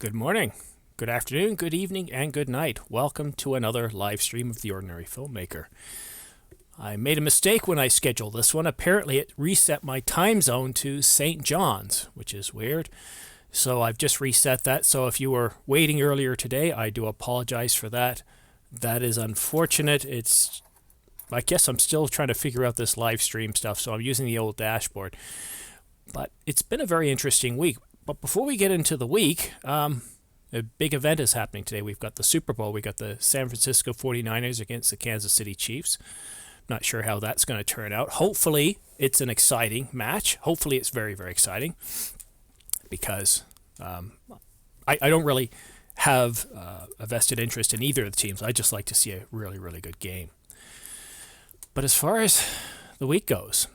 Good morning, good afternoon, good evening, and good night. Welcome to another live stream of The Ordinary Filmmaker. I made a mistake when I scheduled this one. Apparently it reset my time zone to St. John's, which is weird. So I've just reset that. So if you were waiting earlier today, I do apologize for that. That is unfortunate. I guess I'm still trying to figure out this live stream stuff, so I'm using the old dashboard. But it's been a very interesting week. But before we get into the week, a big event is happening today. We've got the Super Bowl. We've got the San Francisco 49ers against the Kansas City Chiefs. Not sure how that's going to turn out. Hopefully, it's an exciting match. Hopefully, it's very, very exciting. Because I don't really have a vested interest in either of the teams. I just like to see a really, really good game. But as far as the week goes,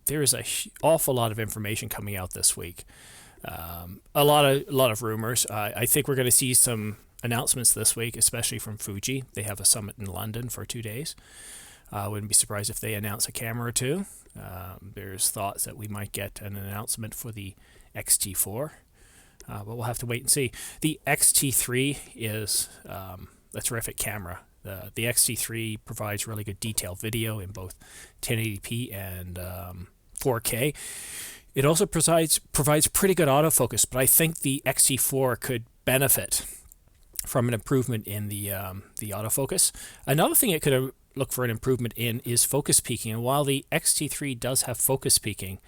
there is an awful lot of information coming out this week. A lot of rumors. I think we're going to see some announcements this week, especially from Fuji. They have a summit in London for 2 days. I wouldn't be surprised if they announce a camera or two. There's thoughts that we might get an announcement for the XT4, but we'll have to wait and see. The XT3 is a terrific camera. The XT3 provides really good detailed video in both 1080p and 4K. It also provides pretty good autofocus, but I think the XT4 could benefit from an improvement in the autofocus. Another thing it could look for an improvement in is focus peaking. And while the XT3 does have focus peaking,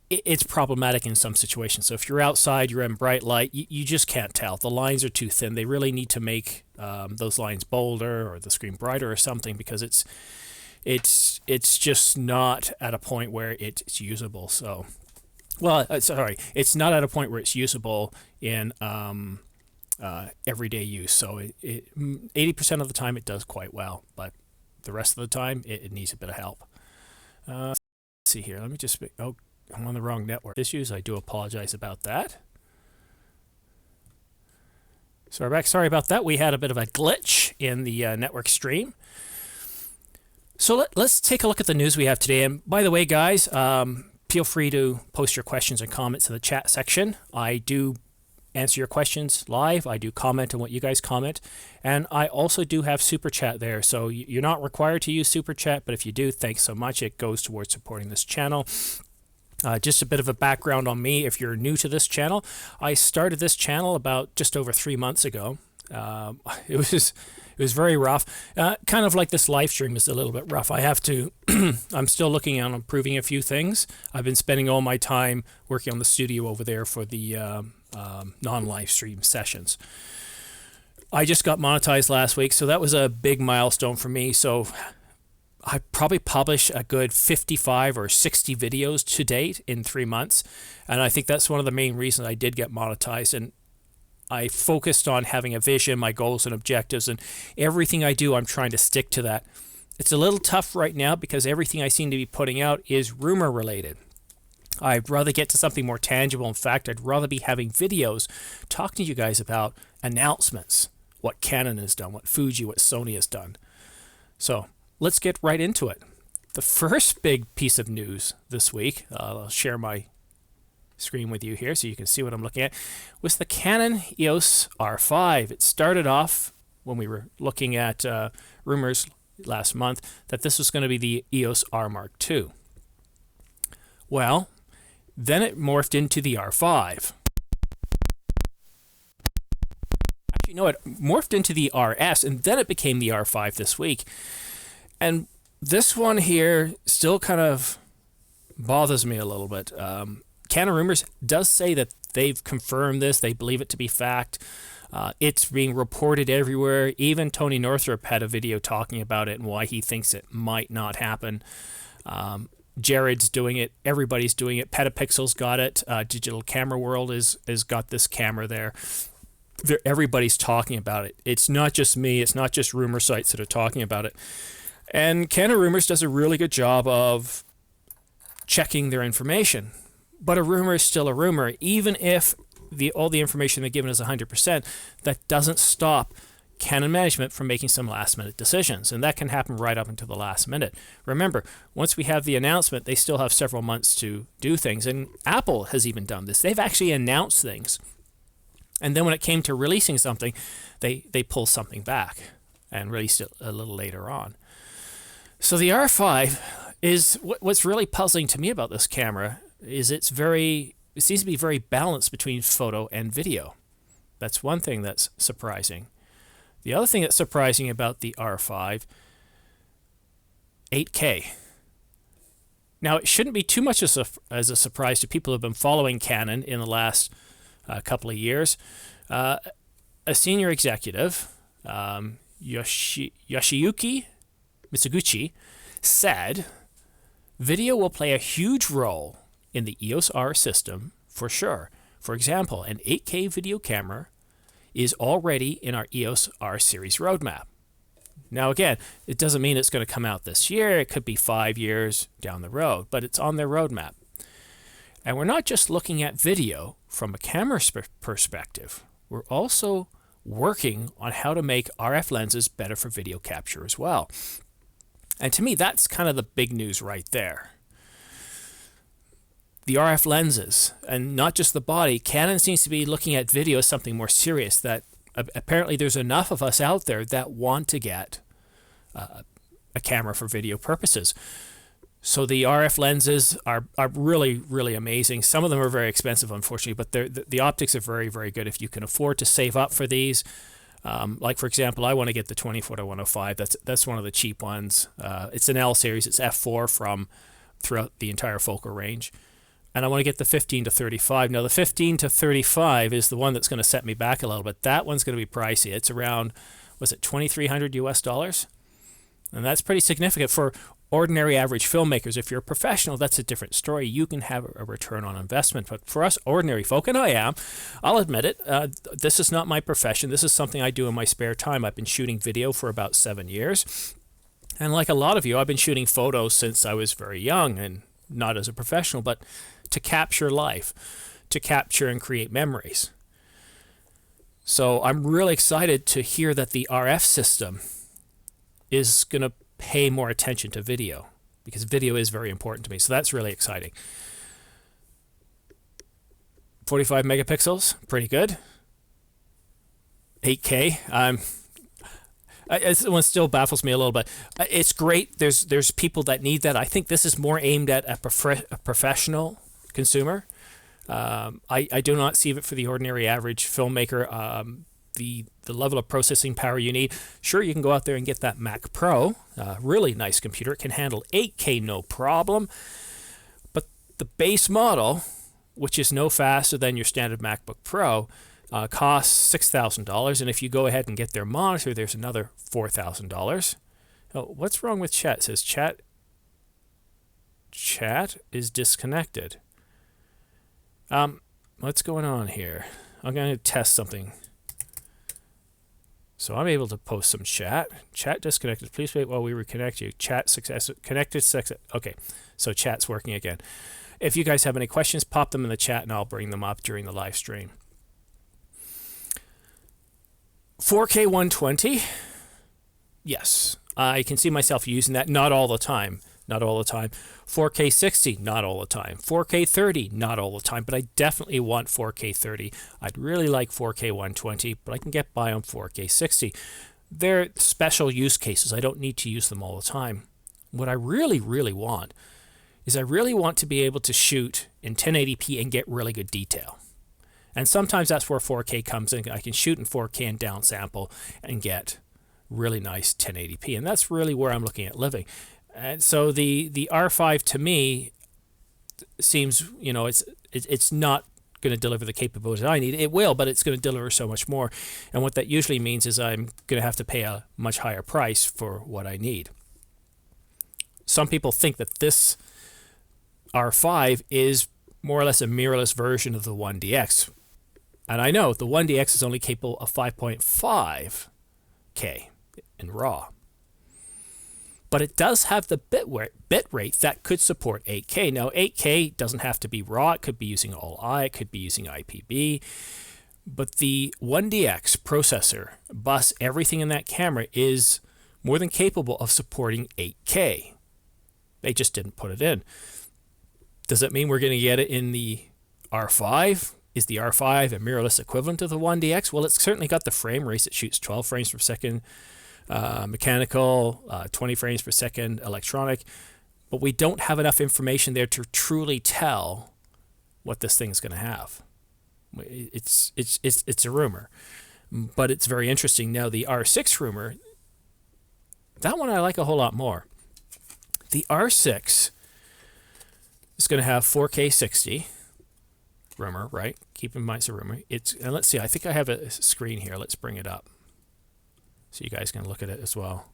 it's problematic in some situations. So if you're outside, you're in bright light, you just can't tell. The lines are too thin. They really need to make those lines bolder or the screen brighter or something, because it's just not at a point where it's usable. So, well, sorry, it's not at a point where it's usable in everyday use. So 80% of the time it does quite well, but the rest of the time it needs a bit of help. Let's see here. Let me just... Oh, I'm on the wrong network. Issues. I do apologize about that. Sorry about that. We had a bit of a glitch in the network stream. So let's take a look at the news we have today. And by the way, guys, feel free to post your questions and comments in the chat section. I do answer your questions live. I do comment on what you guys comment. And I also do have Super Chat there. So you're not required to use Super Chat, but if you do, thanks so much. It goes towards supporting this channel. Just a bit of a background on me if you're new to this channel. I started this channel about just over 3 months ago. It was very rough. Kind of like this live stream is a little bit rough. I have to, I'm still looking on improving a few things. I've been spending all my time working on the studio over there for the non-live stream sessions. I just got monetized last week, so that was a big milestone for me. So I probably published a good 55 or 60 videos to date in 3 months. And I think that's one of the main reasons I did get monetized. And I focused on having a vision, my goals and objectives, and everything I do, I'm trying to stick to that. It's a little tough right now because everything I seem to be putting out is rumor related. I'd rather get to something more tangible. In fact, I'd rather be having videos talking to you guys about announcements, what Canon has done, what Fuji, what Sony has done. So let's get right into it. The first big piece of news this week, I'll share my screen with you here so you can see what I'm looking at, was the Canon EOS R5. It started off when we were looking at rumors last month that this was going to be the EOS R Mark II. Well, then it morphed into the R5. Actually, no, it morphed into the RS, and then it became the R5 this week. And this one here still kind of bothers me a little bit. Canon Rumors does say that they've confirmed this. They believe it to be fact. It's being reported everywhere. Even Tony Northrup had a video talking about it and why he thinks it might not happen. Jared's doing it. Everybody's doing it. Petapixel's got it. Digital Camera World has got this camera there. Everybody's talking about it. It's not just me. It's not just rumor sites that are talking about it. And Canon Rumors does a really good job of checking their information. But a rumor is still a rumor. Even if all the information they're given is 100%, that doesn't stop Canon management from making some last-minute decisions, and that can happen right up until the last minute. Remember, once we have the announcement, they still have several months to do things, and Apple has even done this. They've actually announced things, and then when it came to releasing something, they pulled something back and released it a little later on. So the R5 is what's really puzzling to me about this camera is it seems to be very balanced between photo and video. That's one thing that's surprising. The other thing that's surprising about the R5, 8K. Now, it shouldn't be too much as a surprise to people who have been following Canon in the last couple of years. A senior executive, Yoshiyuki Mitsuguchi, said, video will play a huge role in the EOS R system for sure. For example, an 8K video camera is already in our EOS R series roadmap. Now again, it doesn't mean it's going to come out this year. It could be 5 years down the road, but it's on their roadmap. And we're not just looking at video from a camera perspective. We're also working on how to make RF lenses better for video capture as well. And to me, that's kind of the big news right there. The RF lenses, and not just the body, Canon seems to be looking at video as something more serious, that apparently there's enough of us out there that want to get a camera for video purposes. So the RF lenses are really, really amazing. Some of them are very expensive, unfortunately, but the optics are very, very good if you can afford to save up for these. Like, for example, I want to get the 24-105. That's one of the cheap ones. It's an L series. It's f4 from throughout the entire focal range. And I want to get the 15-35. Now, the 15-35 is the one that's going to set me back a little bit. That one's going to be pricey. It's around, was it $2,300 US? And that's pretty significant for ordinary average filmmakers. If you're a professional, that's a different story. You can have a return on investment. But for us ordinary folk, and I'll admit it, this is not my profession. This is something I do in my spare time. I've been shooting video for about 7 years. And like a lot of you, I've been shooting photos since I was very young, and not as a professional, but to capture life, to capture and create memories. So I'm really excited to hear that the RF system is going to pay more attention to video, because video is very important to me. So that's really exciting. 45 megapixels, pretty good. 8K, this one still baffles me a little bit. It's great. There's people that need that. I think this is more aimed at a professional consumer. I do not see it for the ordinary average filmmaker. The level of processing power you need. Sure, you can go out there and get that Mac Pro, really nice computer. It can handle 8K no problem. But the base model, which is no faster than your standard MacBook Pro, costs $6,000. And if you go ahead and get their monitor, there's another $4,000. Oh, what's wrong with chat? It says chat is disconnected. What's going on here? I'm going to test something. So I'm able to post some chat. Chat disconnected. Please wait while we reconnect you. Chat success. Connected success. Okay, so chat's working again. If you guys have any questions, pop them in the chat and I'll bring them up during the live stream. 4K 120. Yes, I can see myself using that. Not all the time. Not all the time. 4K 60, not all the time. 4K 30, not all the time, but I definitely want 4K 30. I'd really like 4K 120, but I can get by on 4K 60. They're special use cases. I don't need to use them all the time. What I really, really want is I really want to be able to shoot in 1080p and get really good detail. And sometimes that's where 4K comes in. I can shoot in 4K and downsample and get really nice 1080p. And that's really where I'm looking at living. And so the R5 to me seems, it's not going to deliver the capabilities I need. It will, but it's going to deliver so much more. And what that usually means is I'm going to have to pay a much higher price for what I need. Some people think that this R5 is more or less a mirrorless version of the 1DX. And I know the 1DX is only capable of 5.5K in RAW. But it does have the bit rate that could support 8K. Now, 8K doesn't have to be RAW. It could be using all-I. It could be using IPB. But the 1DX processor, bus, everything in that camera is more than capable of supporting 8K. They just didn't put it in. Does that mean we're going to get it in the R5? Is the R5 a mirrorless equivalent of the 1DX? Well, it's certainly got the frame rates. It shoots 12 frames per second mechanical, 20 frames per second electronic, but we don't have enough information there to truly tell what this thing is going to have. It's a rumor, but it's very interesting. Now the R6 rumor, that one I like a whole lot more. The R6 is going to have 4K 60. Rumor, right? Keep in mind it's a rumor. And let's see. I think I have a screen here. Let's bring it up so you guys can look at it as well.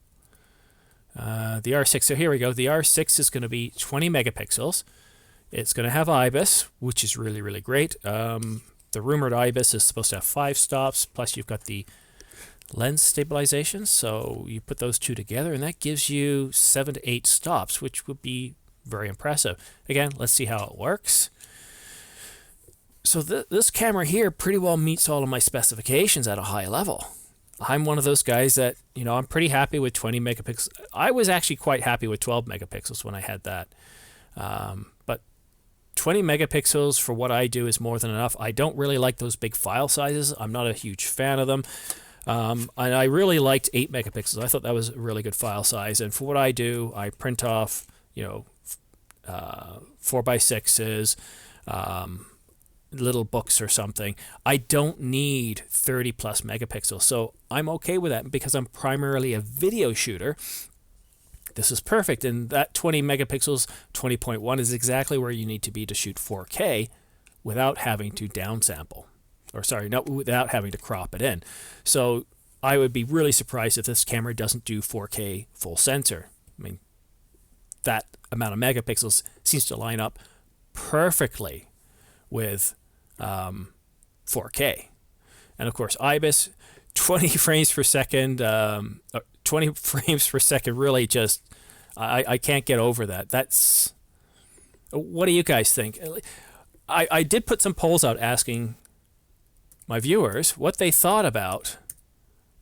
The R6. So here we go. The R6 is going to be 20 megapixels. It's going to have IBIS, which is really, really great. The rumored IBIS is supposed to have 5 stops. Plus, you've got the lens stabilization. So you put those two together, and that gives you 7 to 8 stops, which would be very impressive. Again, let's see how it works. So this camera here pretty well meets all of my specifications at a high level. I'm one of those guys that, I'm pretty happy with 20 megapixels. I was actually quite happy with 12 megapixels when I had that. But 20 megapixels for what I do is more than enough. I don't really like those big file sizes. I'm not a huge fan of them. And I really liked 8 megapixels. I thought that was a really good file size. And for what I do, I print off, 4x6s, little books or something. I don't need 30 plus megapixels. So I'm okay with that because I'm primarily a video shooter. This is perfect. And that 20 megapixels, 20.1 is exactly where you need to be to shoot 4K without having to downsample. Or sorry, not without having to crop it in. So I would be really surprised if this camera doesn't do 4K full sensor. I mean, that amount of megapixels seems to line up perfectly with 4K. And of course, IBIS, 20 frames per second, 20 frames per second really just, I can't get over that. That's, what do you guys think? I did put some polls out asking my viewers what they thought about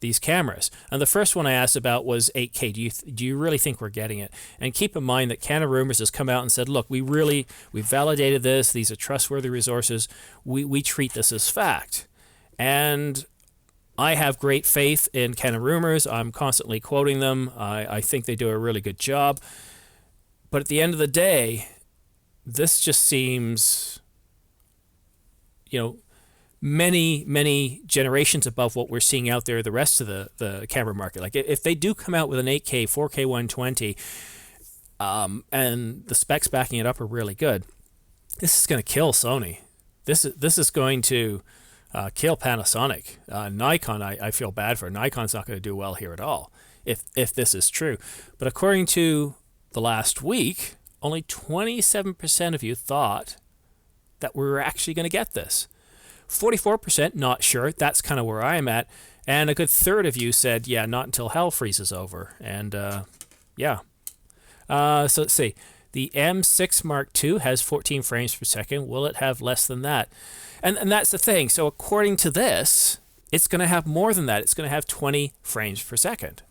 these cameras. And the first one I asked about was 8K. Do you really think we're getting it? And keep in mind that Canon Rumors has come out and said, look, we validated this. These are trustworthy resources. We treat this as fact. And I have great faith in Canon Rumors. I'm constantly quoting them. I think they do a really good job. But at the end of the day, this just seems, many generations above what we're seeing out there, the rest of the camera market. Like if they do come out with an 8K, 4K 120, and the specs backing it up are really good, this is going to kill Sony. This is going to kill Panasonic. Nikon, I feel bad for. Nikon's not going to do well here at all if this is true. But according to the last week, only 27% of you thought that we were actually going to get this. 44% not sure. That's kind of where I am at. And a good third of you said, yeah, not until hell freezes over. And yeah. So let's see. The M6 Mark II has 14 frames per second. Will it have less than that? And that's the thing. So according to this, it's going to have more than that. It's going to have 20 frames per second.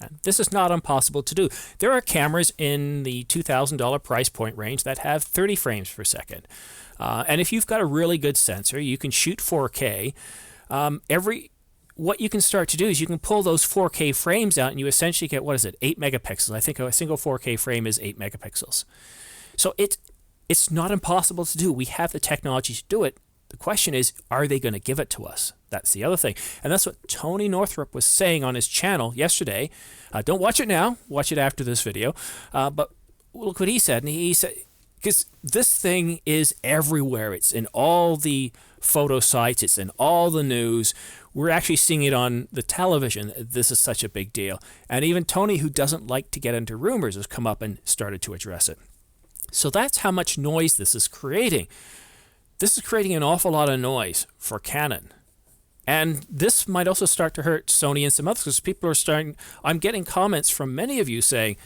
And this is not impossible to do. There are cameras in the $2,000 price point range that have 30 frames per second. And if you've got a really good sensor, you can shoot 4K. What you can start to do is you can pull those 4K frames out and you essentially get, 8 megapixels. I think a single 4K frame is 8 megapixels. So it's not impossible to do. We have the technology to do it. The question is, are they going to give it to us? That's the other thing. And that's what Tony Northrup was saying on his channel yesterday. Don't watch it now. Watch it after this video. But look what he said. And he said, because this thing is everywhere. It's in all the photo sites. It's in all the news. We're actually seeing it on the television. This is such a big deal. And even Tony, who doesn't like to get into rumors, has come up and started to address it. So that's how much noise this is creating. This is creating an awful lot of noise for Canon. And this might also start to hurt Sony and some others because people are starting, I'm getting comments from many of you saying,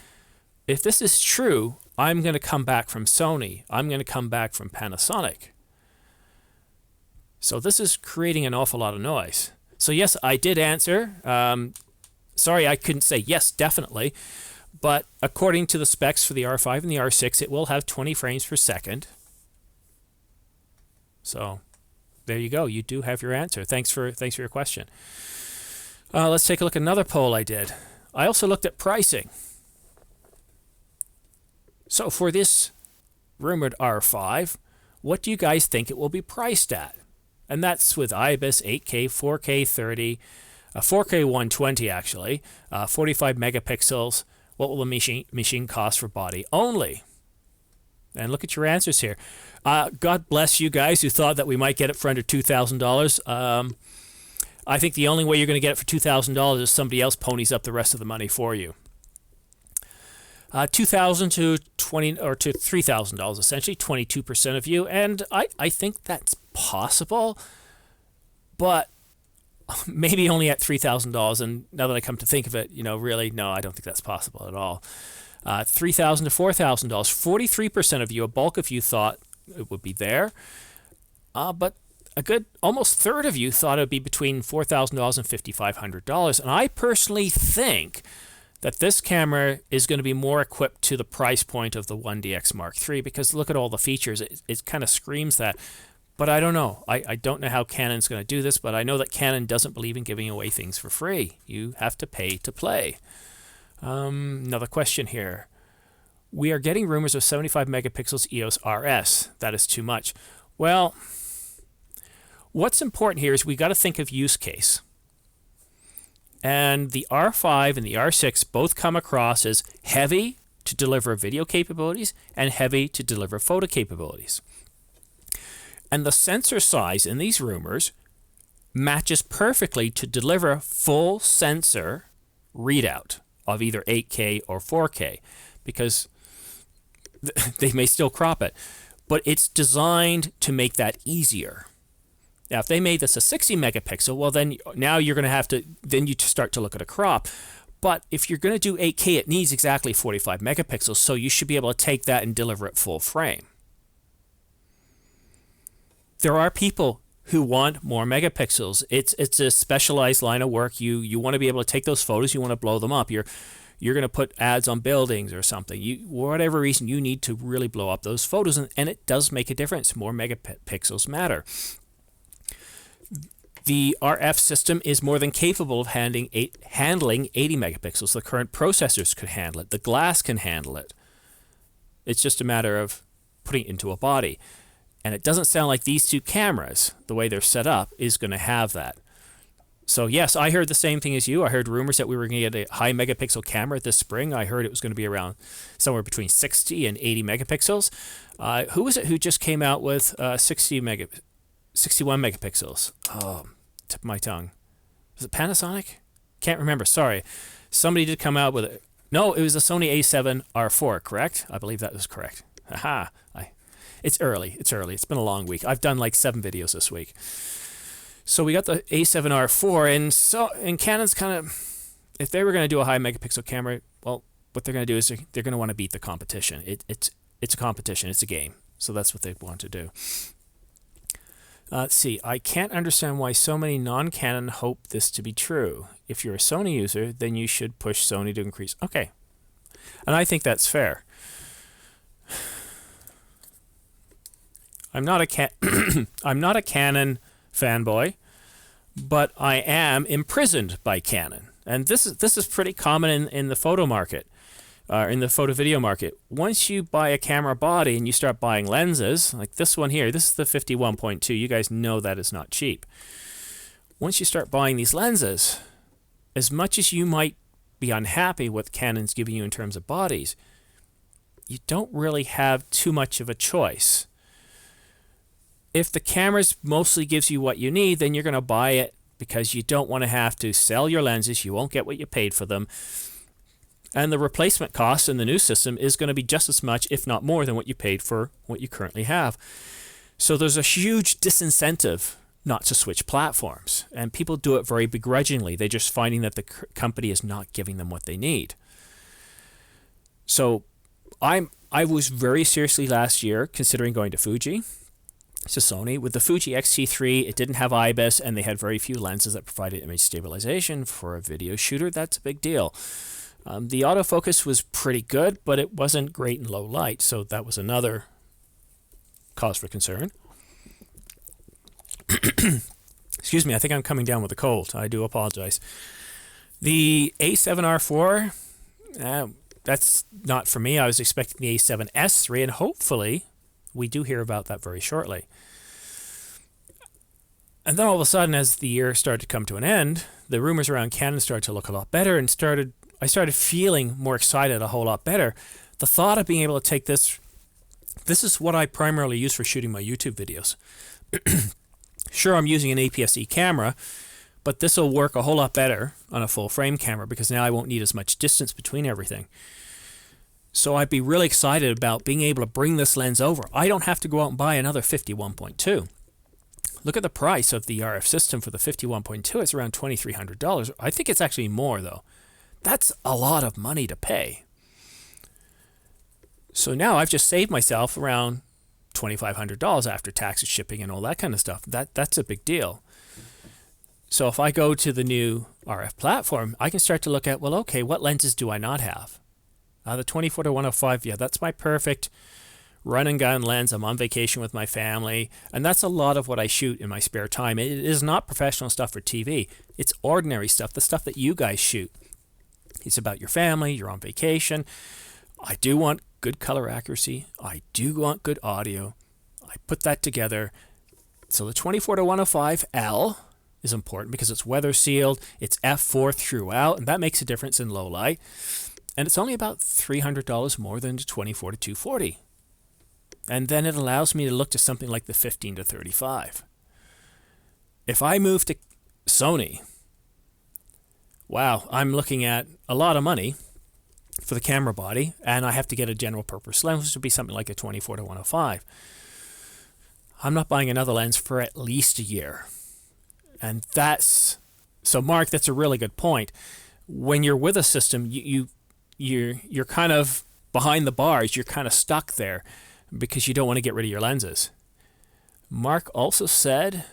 if this is true, I'm going to come back from Sony. I'm going to come back from Panasonic. So this is creating an awful lot of noise. So yes, I did answer. Sorry, I couldn't say yes, definitely. But according to the specs for the R5 and the R6, it will have 20 frames per second. So there you go. You do have your answer. Thanks for your question. Let's take a look at another poll I did. I also looked at pricing. So for this rumored R5, what do you guys think it will be priced at? And that's with IBIS, 8K, 4K 30, 4K 120 actually, 45 megapixels. What will the machine cost for body only? And look at your answers here. God bless you guys who thought that we might get it for under $2,000. I think the only way you're going to get it for $2,000 is somebody else ponies up the rest of the money for you. $2,000 to $20 or to $3,000 essentially, 22% of you, and I think that's possible, but maybe only at $3,000. And now that I come to think of it, really, no, I don't think that's possible at all. $3,000 to $4,000, 43% of you, a bulk of you thought it would be there, but a good almost third of you thought it would be between $4,000 and $5,500. And I personally think that this camera is going to be more equipped to the price point of the 1DX Mark III, because look at all the features. It kind of screams that. But I don't know. I don't know how Canon's going to do this, but I know that Canon doesn't believe in giving away things for free. You have to pay to play. Another question here. We are getting rumors of 75 megapixels EOS RS. That is too much. Well, what's important here is we got to think of use case. And the R5 and the R6 both come across as heavy to deliver video capabilities and heavy to deliver photo capabilities. And the sensor size in these rumors matches perfectly to deliver full sensor readout of either 8K or 4K, because they may still crop it, but it's designed to make that easier. Now, if they made this a 60 megapixel, well, then now you're going to have to, then you start to look at a crop. But if you're going to do 8K, it needs exactly 45 megapixels, so you should be able to take that and deliver it full frame. There are people who want more megapixels. It's a specialized line of work. You want to be able to take those photos, you want to blow them up. You're going to put ads on buildings or something. Whatever reason, you need to really blow up those photos, and it does make a difference. More megapixels matter. The RF system is more than capable of handling 80 megapixels. The current processors could handle it. The glass can handle it. It's just a matter of putting it into a body. And it doesn't sound like these two cameras, the way they're set up, is going to have that. So yes, I heard the same thing as you. I heard rumors that we were going to get a high megapixel camera this spring. I heard it was going to be around somewhere between 60 and 80 megapixels. Who was it who just came out with 61 megapixels? Oh, tip of my tongue. Was it Panasonic? Can't remember. Sorry. Somebody did come out with it. No, it was a Sony A7 R4, correct? I believe that was correct. Haha. It's early. It's been a long week. I've done like 7 videos this week. So we got the A7 R4, and Canon's kind of, if they were going to do a high megapixel camera, well, what they're going to do is they're going to want to beat the competition. It's a competition. It's a game. So that's what they want to do. Let's see. I can't understand why so many non-Canon hope this to be true. If you're a Sony user, then you should push Sony to increase. Okay. And I think that's fair. I'm not a Canon fanboy, but I am imprisoned by Canon. And this is pretty common in the photo market, in the photo video market. Once you buy a camera body and you start buying lenses, like this one here, this is the 51.2. You guys know that is not cheap. Once you start buying these lenses, as much as you might be unhappy with Canon's giving you in terms of bodies, you don't really have too much of a choice. If the cameras mostly gives you what you need, then you're going to buy it because you don't want to have to sell your lenses. You won't get what you paid for them. And the replacement cost in the new system is going to be just as much, if not more, than what you paid for what you currently have. So there's a huge disincentive not to switch platforms. And people do it very begrudgingly. They're just finding that the company is not giving them what they need. So I was very seriously last year considering going to Fuji. It's a Sony. With the Fuji X-T3, it didn't have IBIS, and they had very few lenses that provided image stabilization. For a video shooter, that's a big deal. The autofocus was pretty good, but it wasn't great in low light, so that was another cause for concern. Excuse me, I think I'm coming down with a cold. I do apologize. The A7R4, that's not for me. I was expecting the A7S3, and hopefully we do hear about that very shortly. And then all of a sudden, as the year started to come to an end, the rumors around Canon started to look a lot better, and I started feeling more excited a whole lot better. The thought of being able to take this is what I primarily use for shooting my YouTube videos. Sure, I'm using an APS-C camera, but this will work a whole lot better on a full frame camera because now I won't need as much distance between everything. So I'd be really excited about being able to bring this lens over. I don't have to go out and buy another 51.2. Look at the price of the RF system for the 51.2. It's around $2,300. I think it's actually more though. That's a lot of money to pay. So now I've just saved myself around $2,500 after taxes, shipping, and all that kind of stuff. That's a big deal. So if I go to the new RF platform, I can start to look at, well, okay, what lenses do I not have? The 24-105, yeah, that's my perfect run and gun lens. I'm on vacation with my family, and that's a lot of what I shoot in my spare time. It is not professional stuff for TV. It's ordinary stuff, the stuff that you guys shoot. It's about your family, you're on vacation. I do want good color accuracy. I do want good audio. I put that together. So the 24-105L is important because it's weather sealed. It's f4 throughout, and that makes a difference in low light. And it's only about $300 more than the 24-240. And then it allows me to look to something like the 15-35. If I move to Sony, wow, I'm looking at a lot of money for the camera body, and I have to get a general purpose lens, which would be something like a 24-105. I'm not buying another lens for at least a year. And so Mark, that's a really good point. When you're with a system, you're kind of behind the bars. You're kind of stuck there because you don't want to get rid of your lenses. Mark also said,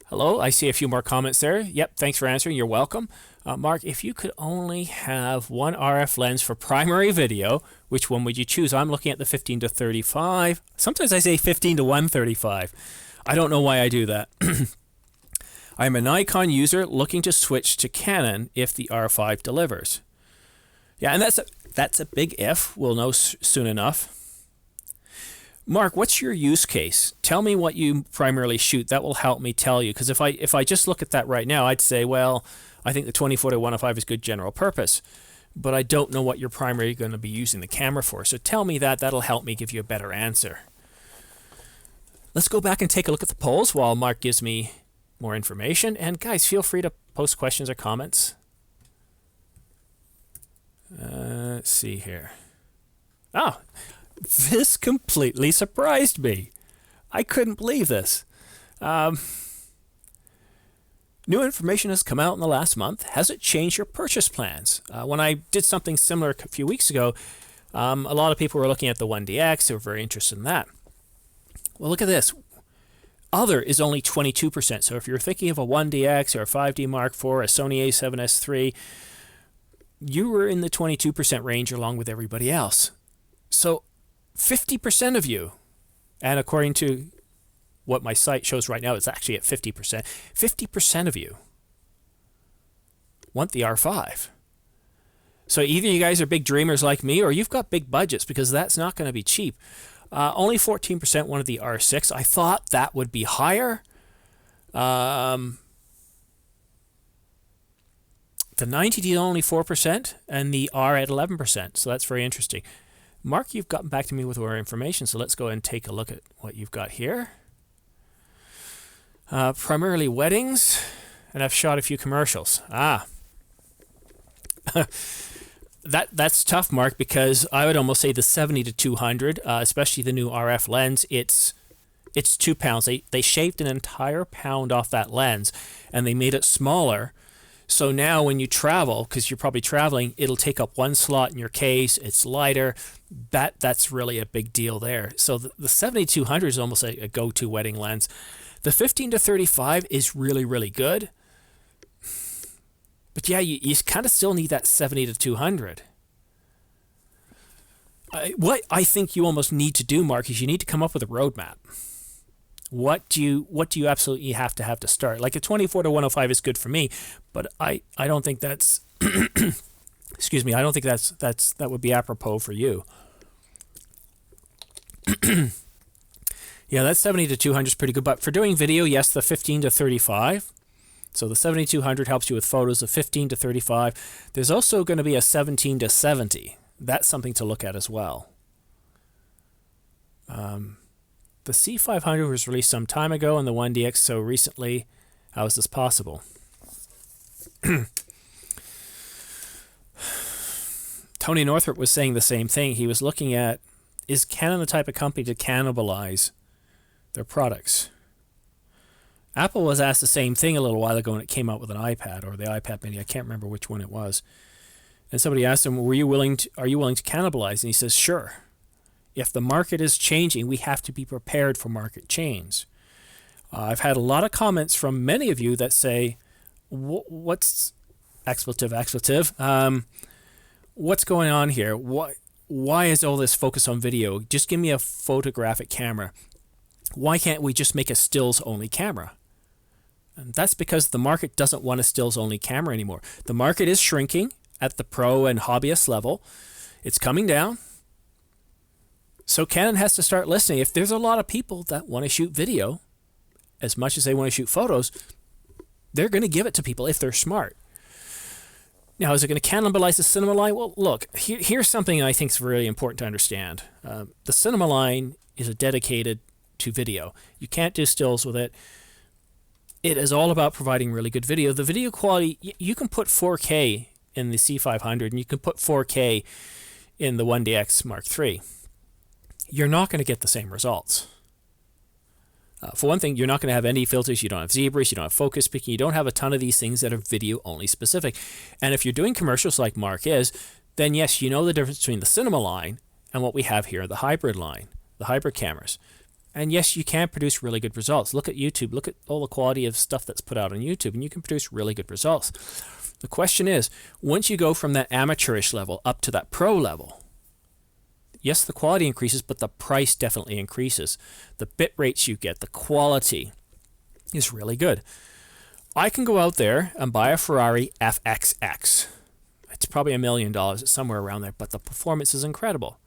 hello, I see a few more comments there. Yep, thanks for answering. You're welcome. Mark, if you could only have one RF lens for primary video, which one would you choose? I'm looking at the 15-35. Sometimes I say 15-135. I don't know why I do that. I'm a Nikon user looking to switch to Canon if the R5 delivers. Yeah, and that's a big if. We'll know soon enough. Mark, what's your use case? Tell me what you primarily shoot. That will help me tell you. Because if I just look at that right now, I'd say, well, I think the 24-105 is good general purpose. But I don't know what you're primarily going to be using the camera for. So tell me that. That'll help me give you a better answer. Let's go back and take a look at the polls while Mark gives me more information. And guys, feel free to post questions or comments. Let's see here. Oh, this completely surprised me. I couldn't believe this. New information has come out in the last month. Has it changed your purchase plans? When I did something similar a few weeks ago, a lot of people were looking at the 1DX. They were very interested in that. Well, look at this. Other is only 22%. So if you're thinking of a 1DX or a 5D Mark IV, a Sony A7S III, you were in the 22% range along with everybody else. So 50% of you, and according to what my site shows right now, it's actually at 50%. 50% of you want the R5. So either you guys are big dreamers like me, or you've got big budgets, because that's not going to be cheap. Only 14% wanted the R6. I thought that would be higher. The 90D is only 4%, and the R at 11%. So that's very interesting. Mark, you've gotten back to me with more information, so let's go and take a look at what you've got here. Primarily weddings, and I've shot a few commercials. That's tough, Mark, because I would almost say the 70-200, especially the new RF lens, it's 2 pounds. They shaved an entire pound off that lens, and they made it smaller So now when you travel, because you're probably traveling, it'll take up one slot in your case. It's lighter. That's really a big deal there. So the 7200 is almost a go-to wedding lens. The 15 to 35 is really, really good. But yeah, you kind of still need that 70 to 200. What I think you almost need to do, Mark, is you need to come up with a roadmap. What do you absolutely have to start? Like a 24 to 105 is good for me, but I don't think that's excuse me, I don't think that would be apropos for you. Yeah, that 70 to 200 is pretty good, but for doing video, yes, the 15 to 35. So the 7200 helps you with photos of 15 to 35. There's also going to be a 17 to 70. That's something to look at as well. The C500 was released some time ago and the 1DX so recently. How is this possible? Tony Northrup was saying the same thing. He was looking at, is Canon the type of company to cannibalize their products? Apple was asked the same thing a little while ago when it came out with an iPad or the iPad mini. I can't remember which one it was. And somebody asked him, are you willing to cannibalize? And he says, sure. If the market is changing, we have to be prepared for market change. I've had a lot of comments from many of you that say, what's expletive? What's going on here? Why is all this focus on video? Just give me a photographic camera. Why can't we just make a stills-only camera? And that's because the market doesn't want a stills-only camera anymore. The market is shrinking at the pro and hobbyist level. It's coming down. So Canon has to start listening. If there's a lot of people that want to shoot video as much as they want to shoot photos, they're going to give it to people if they're smart. Now, is it going to cannibalize the cinema line? Well, look, here's something I think is really important to understand. The cinema line is dedicated to video. You can't do stills with it. It is all about providing really good video. The video quality, you can put 4K in the C500 and you can put 4K in the 1DX Mark III. You're not going to get the same results. For one thing, you're not going to have any filters. You don't have zebras. You don't have focus picking. You don't have a ton of these things that are video only specific. And if you're doing commercials like Mark is, then yes, you know the difference between the cinema line and what we have here, the hybrid line, the hybrid cameras. And yes, you can produce really good results. Look at YouTube. Look at all the quality of stuff that's put out on YouTube, and you can produce really good results. The question is, once you go from that amateurish level up to that pro level, yes, the quality increases, but the price definitely increases. The bit rates you get, the quality is really good. I can go out there and buy a Ferrari FXX. It's probably $1 million. It's somewhere around there, but the performance is incredible.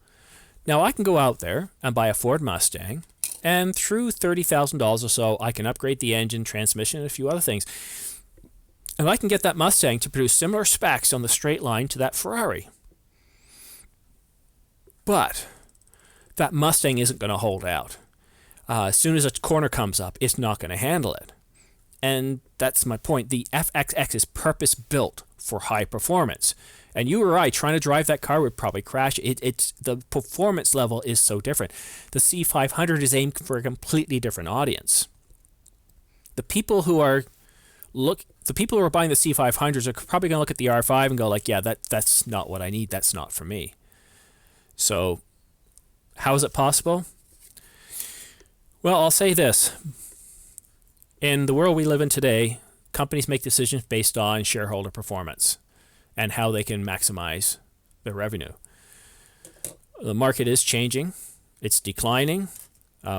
Now, I can go out there and buy a Ford Mustang, and through $30,000 or so, I can upgrade the engine, transmission, and a few other things. And I can get that Mustang to produce similar specs on the straight line to that Ferrari. But that Mustang isn't going to hold out. As soon as a corner comes up, it's not going to handle it. And that's my point. The FXX is purpose-built for high performance. And you or I trying to drive that car would probably crash. It's the performance level is so different. The C500 is aimed for a completely different audience. The people who are buying the C500s are probably going to look at the R5 and go like, yeah, that's not what I need. That's not for me. So how is it possible? Well, I'll say this. In the world we live in today, companies make decisions based on shareholder performance and how they can maximize their revenue. The market is changing. It's declining.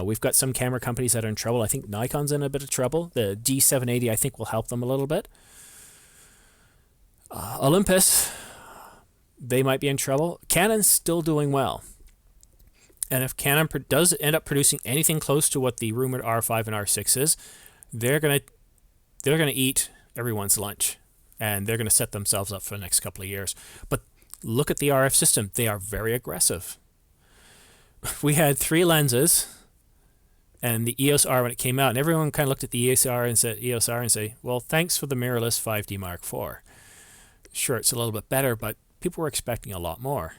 We've got some camera companies that are in trouble. I think Nikon's in a bit of trouble. The D780, I think, will help them a little bit. Olympus, they might be in trouble. Canon's still doing well. And if Canon does end up producing anything close to what the rumored R5 and R6 is, they're gonna eat everyone's lunch, and they're gonna set themselves up for the next couple of years. But look at the RF system; they are very aggressive. We had 3 lenses, and the EOS R when it came out, and everyone kind of looked at the EOS R and say, "Well, thanks for the mirrorless 5D Mark IV." Sure, it's a little bit better, but people were expecting a lot more.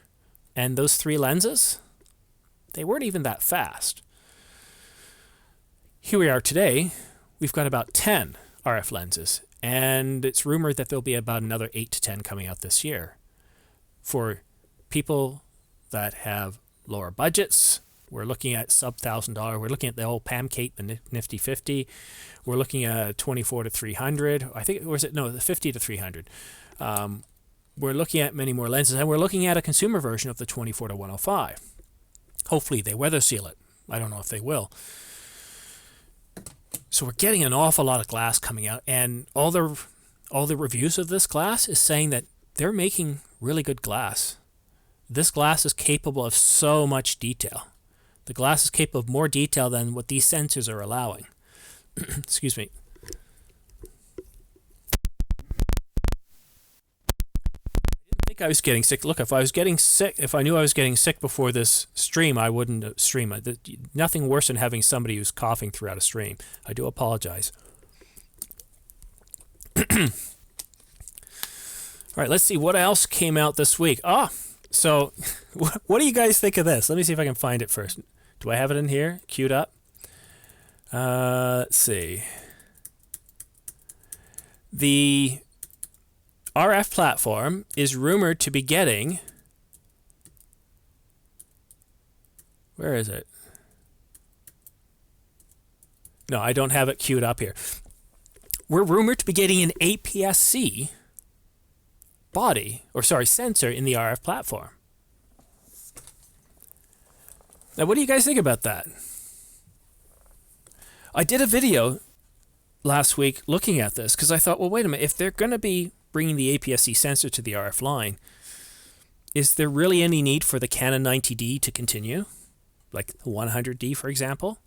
And those 3 lenses, they weren't even that fast. Here we are today. We've got about 10 RF lenses, And it's rumored that there'll be about another 8 to 10 coming out this year. For people that have lower budgets, we're looking at sub $1,000. We're looking at the old Pamcate, the Nifty 50. We're looking at 24 to 300. I think, or is it, no, the 50 to 300. We're looking at many more lenses, and we're looking at a consumer version of the 24 to 105. Hopefully they weather seal it. I don't know if they will. So we're getting an awful lot of glass coming out, and all the reviews of this glass is saying that they're making really good glass. This glass is capable of so much detail. The glass is capable of more detail than what these sensors are allowing. Excuse me. I think I was getting sick. Look, if I was getting sick, if I knew I was getting sick before this stream, I wouldn't stream it. Nothing worse than having somebody who's coughing throughout a stream. I do apologize. All right, let's see what else came out this week. So what do you guys think of this? Let me see if I can find it first. Do I have it in here? Queued up? Let's see. The RF platform is rumored to be getting... Where is it? No, I don't have it queued up here. We're rumored to be getting an APS-C sensor in the RF platform. Now, what do you guys think about that? I did a video last week looking at this because I thought, well, wait a minute, if they're going to be bringing the APS-C sensor to the RF line, is there really any need for the Canon 90D to continue? Like the 100D, for example?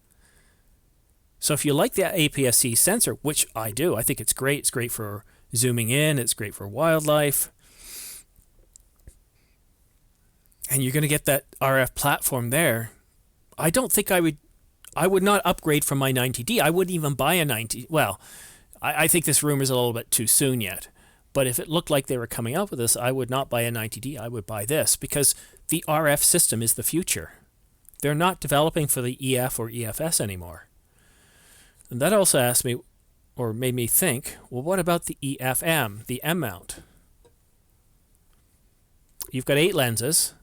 So if you like the APS-C sensor, which I do, I think it's great. It's great for zooming in. It's great for wildlife. And you're going to get that RF platform there. I don't think I would not upgrade from my 90D. I wouldn't even buy a 90. Well, I think this rumor is a little bit too soon yet. But if it looked like they were coming out with this, I would not buy a 90D. I would buy this because the RF system is the future. They're not developing for the EF or EFS anymore. And that also asked me, or made me think, well, what about the EFM, the M mount? You've got 8 lenses,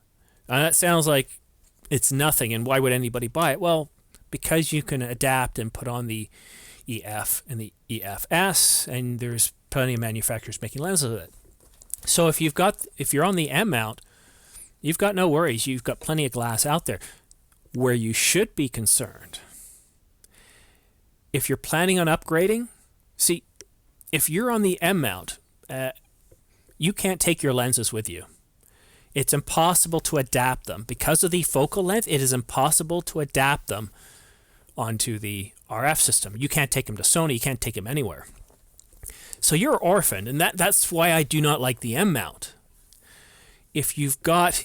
and that sounds like it's nothing, and why would anybody buy it? Well, because you can adapt and put on the EF and the EFS, and there's plenty of manufacturers making lenses of it. So if you're on the M mount, you've got no worries. You've got plenty of glass out there. Where you should be concerned, if you're planning on upgrading, see, if you're on the M mount, you can't take your lenses with you. It's impossible to adapt them. Because of the focal length, it is impossible to adapt them onto the RF system. You can't take them to Sony. You can't take them anywhere. So you're orphaned, and that's why I do not like the M mount. If you've got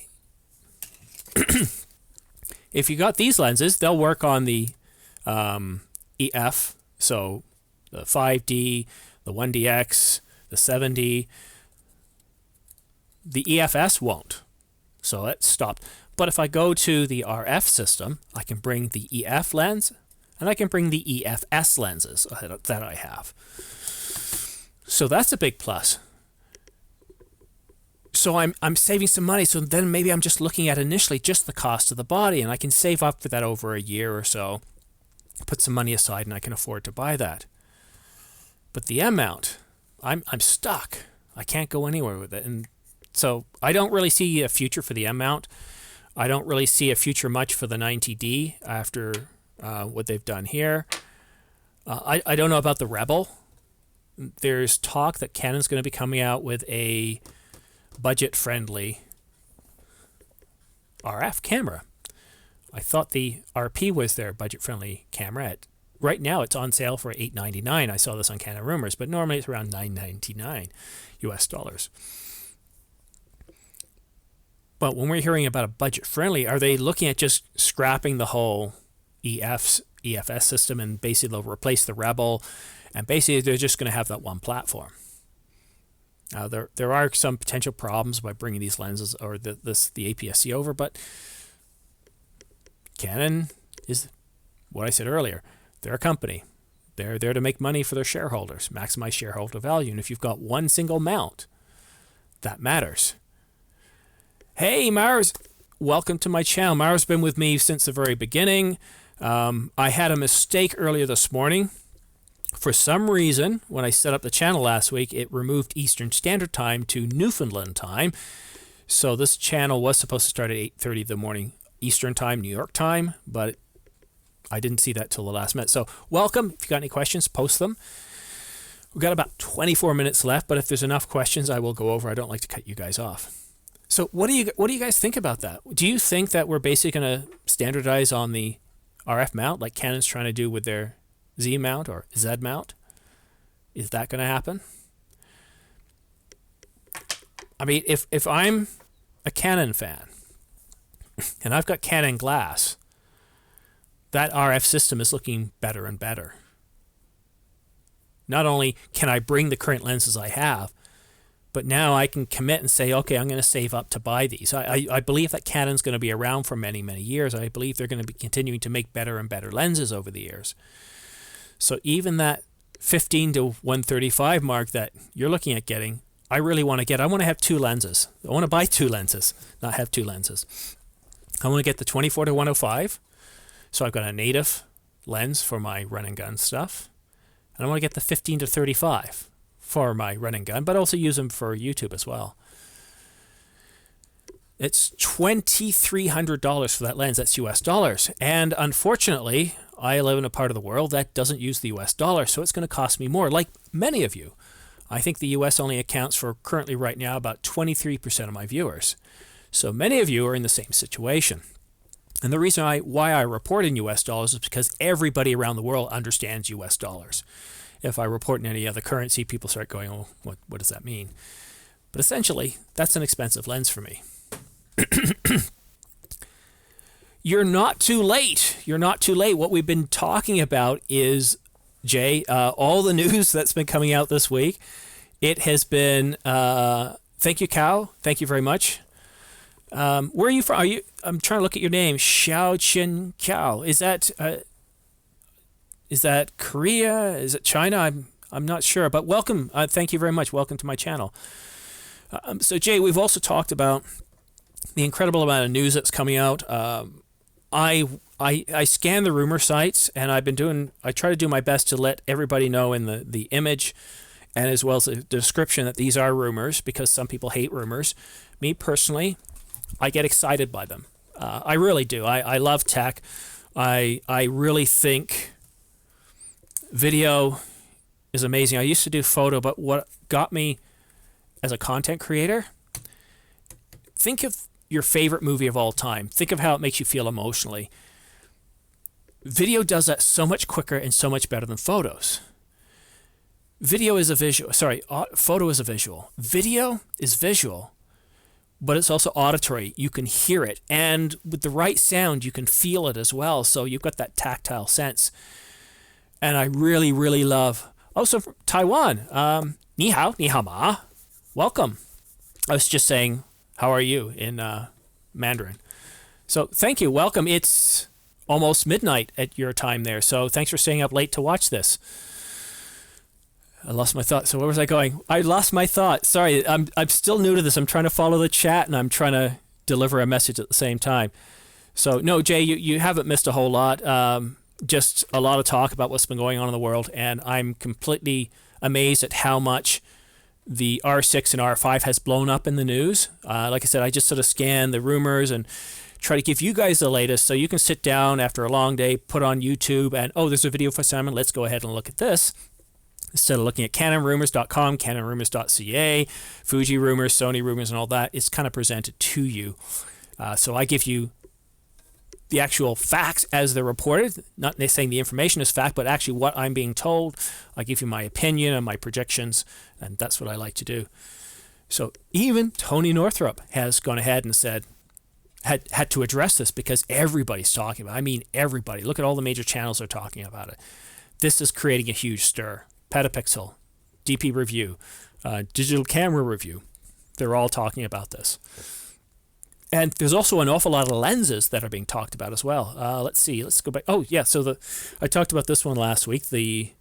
these lenses, they'll work on the EF, so the 5D, the 1DX, the 7D. The EFS won't, so that's stopped. But if I go to the RF system, I can bring the EF lens, and I can bring the EFS lenses that I have. So that's a big plus. So I'm saving some money, so then maybe I'm just looking at initially just the cost of the body, and I can save up for that over a year or so, put some money aside, and I can afford to buy that. But the M mount, I'm stuck. I can't go anywhere with it, and so I don't really see a future for the M mount. I don't really see a future much for the 90D after what they've done here. I don't know about the Rebel. There's talk that Canon's going to be coming out with a budget-friendly RF camera. I thought the RP was their budget-friendly camera. Right now, it's on sale for $899. I saw this on Canon Rumors, but normally it's around $999 US dollars. But when we're hearing about a budget-friendly, are they looking at just scrapping the whole EFS system and basically they'll replace the Rebel, and basically they're just going to have that one platform? There are some potential problems by bringing these lenses or the APS-C over, but Canon is what I said earlier. They're a company. They're there to make money for their shareholders, maximize shareholder value. And if you've got one single mount, that matters. Hey, Mars, welcome to my channel. Mara's been with me since the very beginning. I had a mistake earlier this morning. For some reason, when I set up the channel last week, it removed Eastern Standard Time to Newfoundland time. So this channel was supposed to start at 8:30 in the morning Eastern Time, New York time, but I didn't see that till the last minute. So welcome. If you got any questions, post them. We've got about 24 minutes left, but if there's enough questions, I will go over. I don't like to cut you guys off. So what do you guys think about that? Do you think that we're basically going to standardize on the RF mount like Canon's trying to do with their Z mount or Z mount? Is that going to happen? I mean, if I'm a Canon fan and I've got Canon glass, that RF system is looking better and better. Not only can I bring the current lenses I have, but now I can commit and say, okay, I'm going to save up to buy these. I believe that Canon's going to be around for many, many years. I believe they're going to be continuing to make better and better lenses over the years. So even that 15 to 135 mark that you're looking at getting, I really want to get. I want to have two lenses. I want to buy two lenses, not have two lenses. I want to get the 24 to 105. So I've got a native lens for my run and gun stuff. And I want to get the 15 to 35 for my run and gun, but also use them for YouTube as well. It's $2,300 for that lens. That's US dollars. And unfortunately, I live in a part of the world that doesn't use the US dollar, so it's going to cost me more, like many of you. I think the US only accounts for currently right now about 23% of my viewers. So many of you are in the same situation. And the reason why I report in US dollars is because everybody around the world understands US dollars. If I report in any other currency, people start going, oh, what does that mean? But essentially, that's an expensive lens for me. You're not too late. You're not too late. What we've been talking about is, Jay, all the news that's been coming out this week. It has been, thank you, Cow. Thank you very much. Where are you from? I'm trying to look at your name. Xiao Chin Kiao. Is that Korea? Is it China? I'm not sure, but welcome. Thank you very much. Welcome to my channel. So Jay, we've also talked about the incredible amount of news that's coming out. I scan the rumor sites, and I try to do my best to let everybody know in the image and as well as the description that these are rumors, because some people hate rumors. Me personally, I get excited by them. I really do. I love tech. I really think video is amazing. I used to do photo, but what got me as a content creator, think of your favorite movie of all time. Think of how it makes you feel emotionally. Video does that so much quicker and so much better than photos. Video is a visual. Sorry, photo is a visual. Video is visual, but it's also auditory. You can hear it, and with the right sound, you can feel it as well. So you've got that tactile sense. And I really, really love. Also from Taiwan. Ni hao, ni hao ma. Welcome. I was just saying, how are you in Mandarin? So thank you. Welcome. It's almost midnight at your time there. So thanks for staying up late to watch this. I lost my thought. So where was I going? I lost my thought. Sorry, I'm still new to this. I'm trying to follow the chat and I'm trying to deliver a message at the same time. So no, Jay, you haven't missed a whole lot. Just a lot of talk about what's been going on in the world, and I'm completely amazed at how much the R6 and R5 has blown up in the news. Like I said, I just sort of scan the rumors and try to give you guys the latest, so you can sit down after a long day, put on YouTube, and oh, there's a video for Simon. Let's go ahead and look at this. Instead of looking at CanonRumors.com, CanonRumors.ca, Fuji Rumors, Sony Rumors, and all that, it's kind of presented to you. So I give you the actual facts as they're reported, not saying the information is fact, but actually what I'm being told. I give you my opinion and my projections, and that's what I like to do. So even Tony Northrup has gone ahead and said, had to address this because everybody's talking about it. I mean, everybody. Look at all the major channels are talking about it. This is creating a huge stir. Petapixel, DP Review, Digital Camera Review, they're all talking about this. And there's also an awful lot of lenses that are being talked about as well. Let's see. Let's go back. Oh, yeah. So I talked about this one last week, the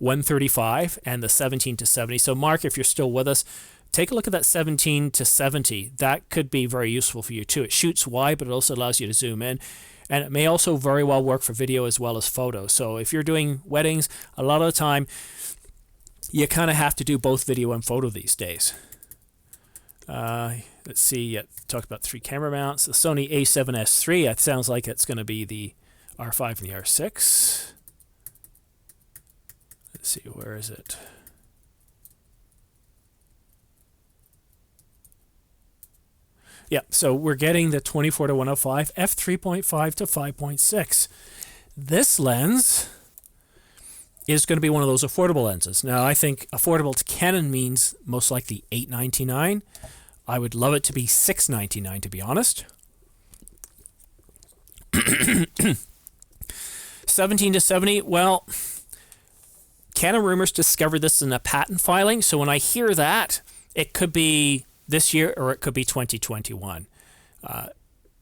135 and the 17 to 70. So Mark, if you're still with us, take a look at that 17 to 70. That could be very useful for you too. It shoots wide, but it also allows you to zoom in. And it may also very well work for video as well as photo. So if you're doing weddings, a lot of the time, you kind of have to do both video and photo these days. Let's see, talk about 3 camera mounts. The Sony a7S III, it sounds like it's going to be the R5 and the R6. Let's see, where is it? Yeah, so we're getting the 24 to 105, f3.5 to 5.6. This lens is going to be one of those affordable lenses. Now, I think affordable to Canon means most likely $899. I would love it to be $699, to be honest. 17 to 70, well, Canon Rumors discovered this in a patent filing, so when I hear that, it could be this year or it could be 2021.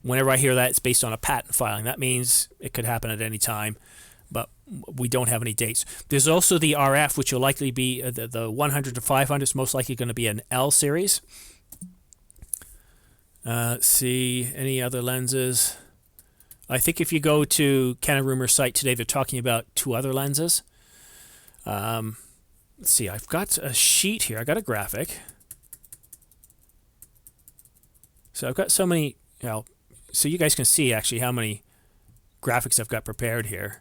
Whenever I hear that, it's based on a patent filing. That means it could happen at any time, but we don't have any dates. There's also the RF, which will likely be the 100 to 500 is most likely going to be an L series. Let's see, any other lenses? I think if you go to Canon Rumors site today, they're talking about 2 other lenses. Let's see, I've got a sheet here. I got a graphic. So I've got so many, so you guys can see actually how many graphics I've got prepared here.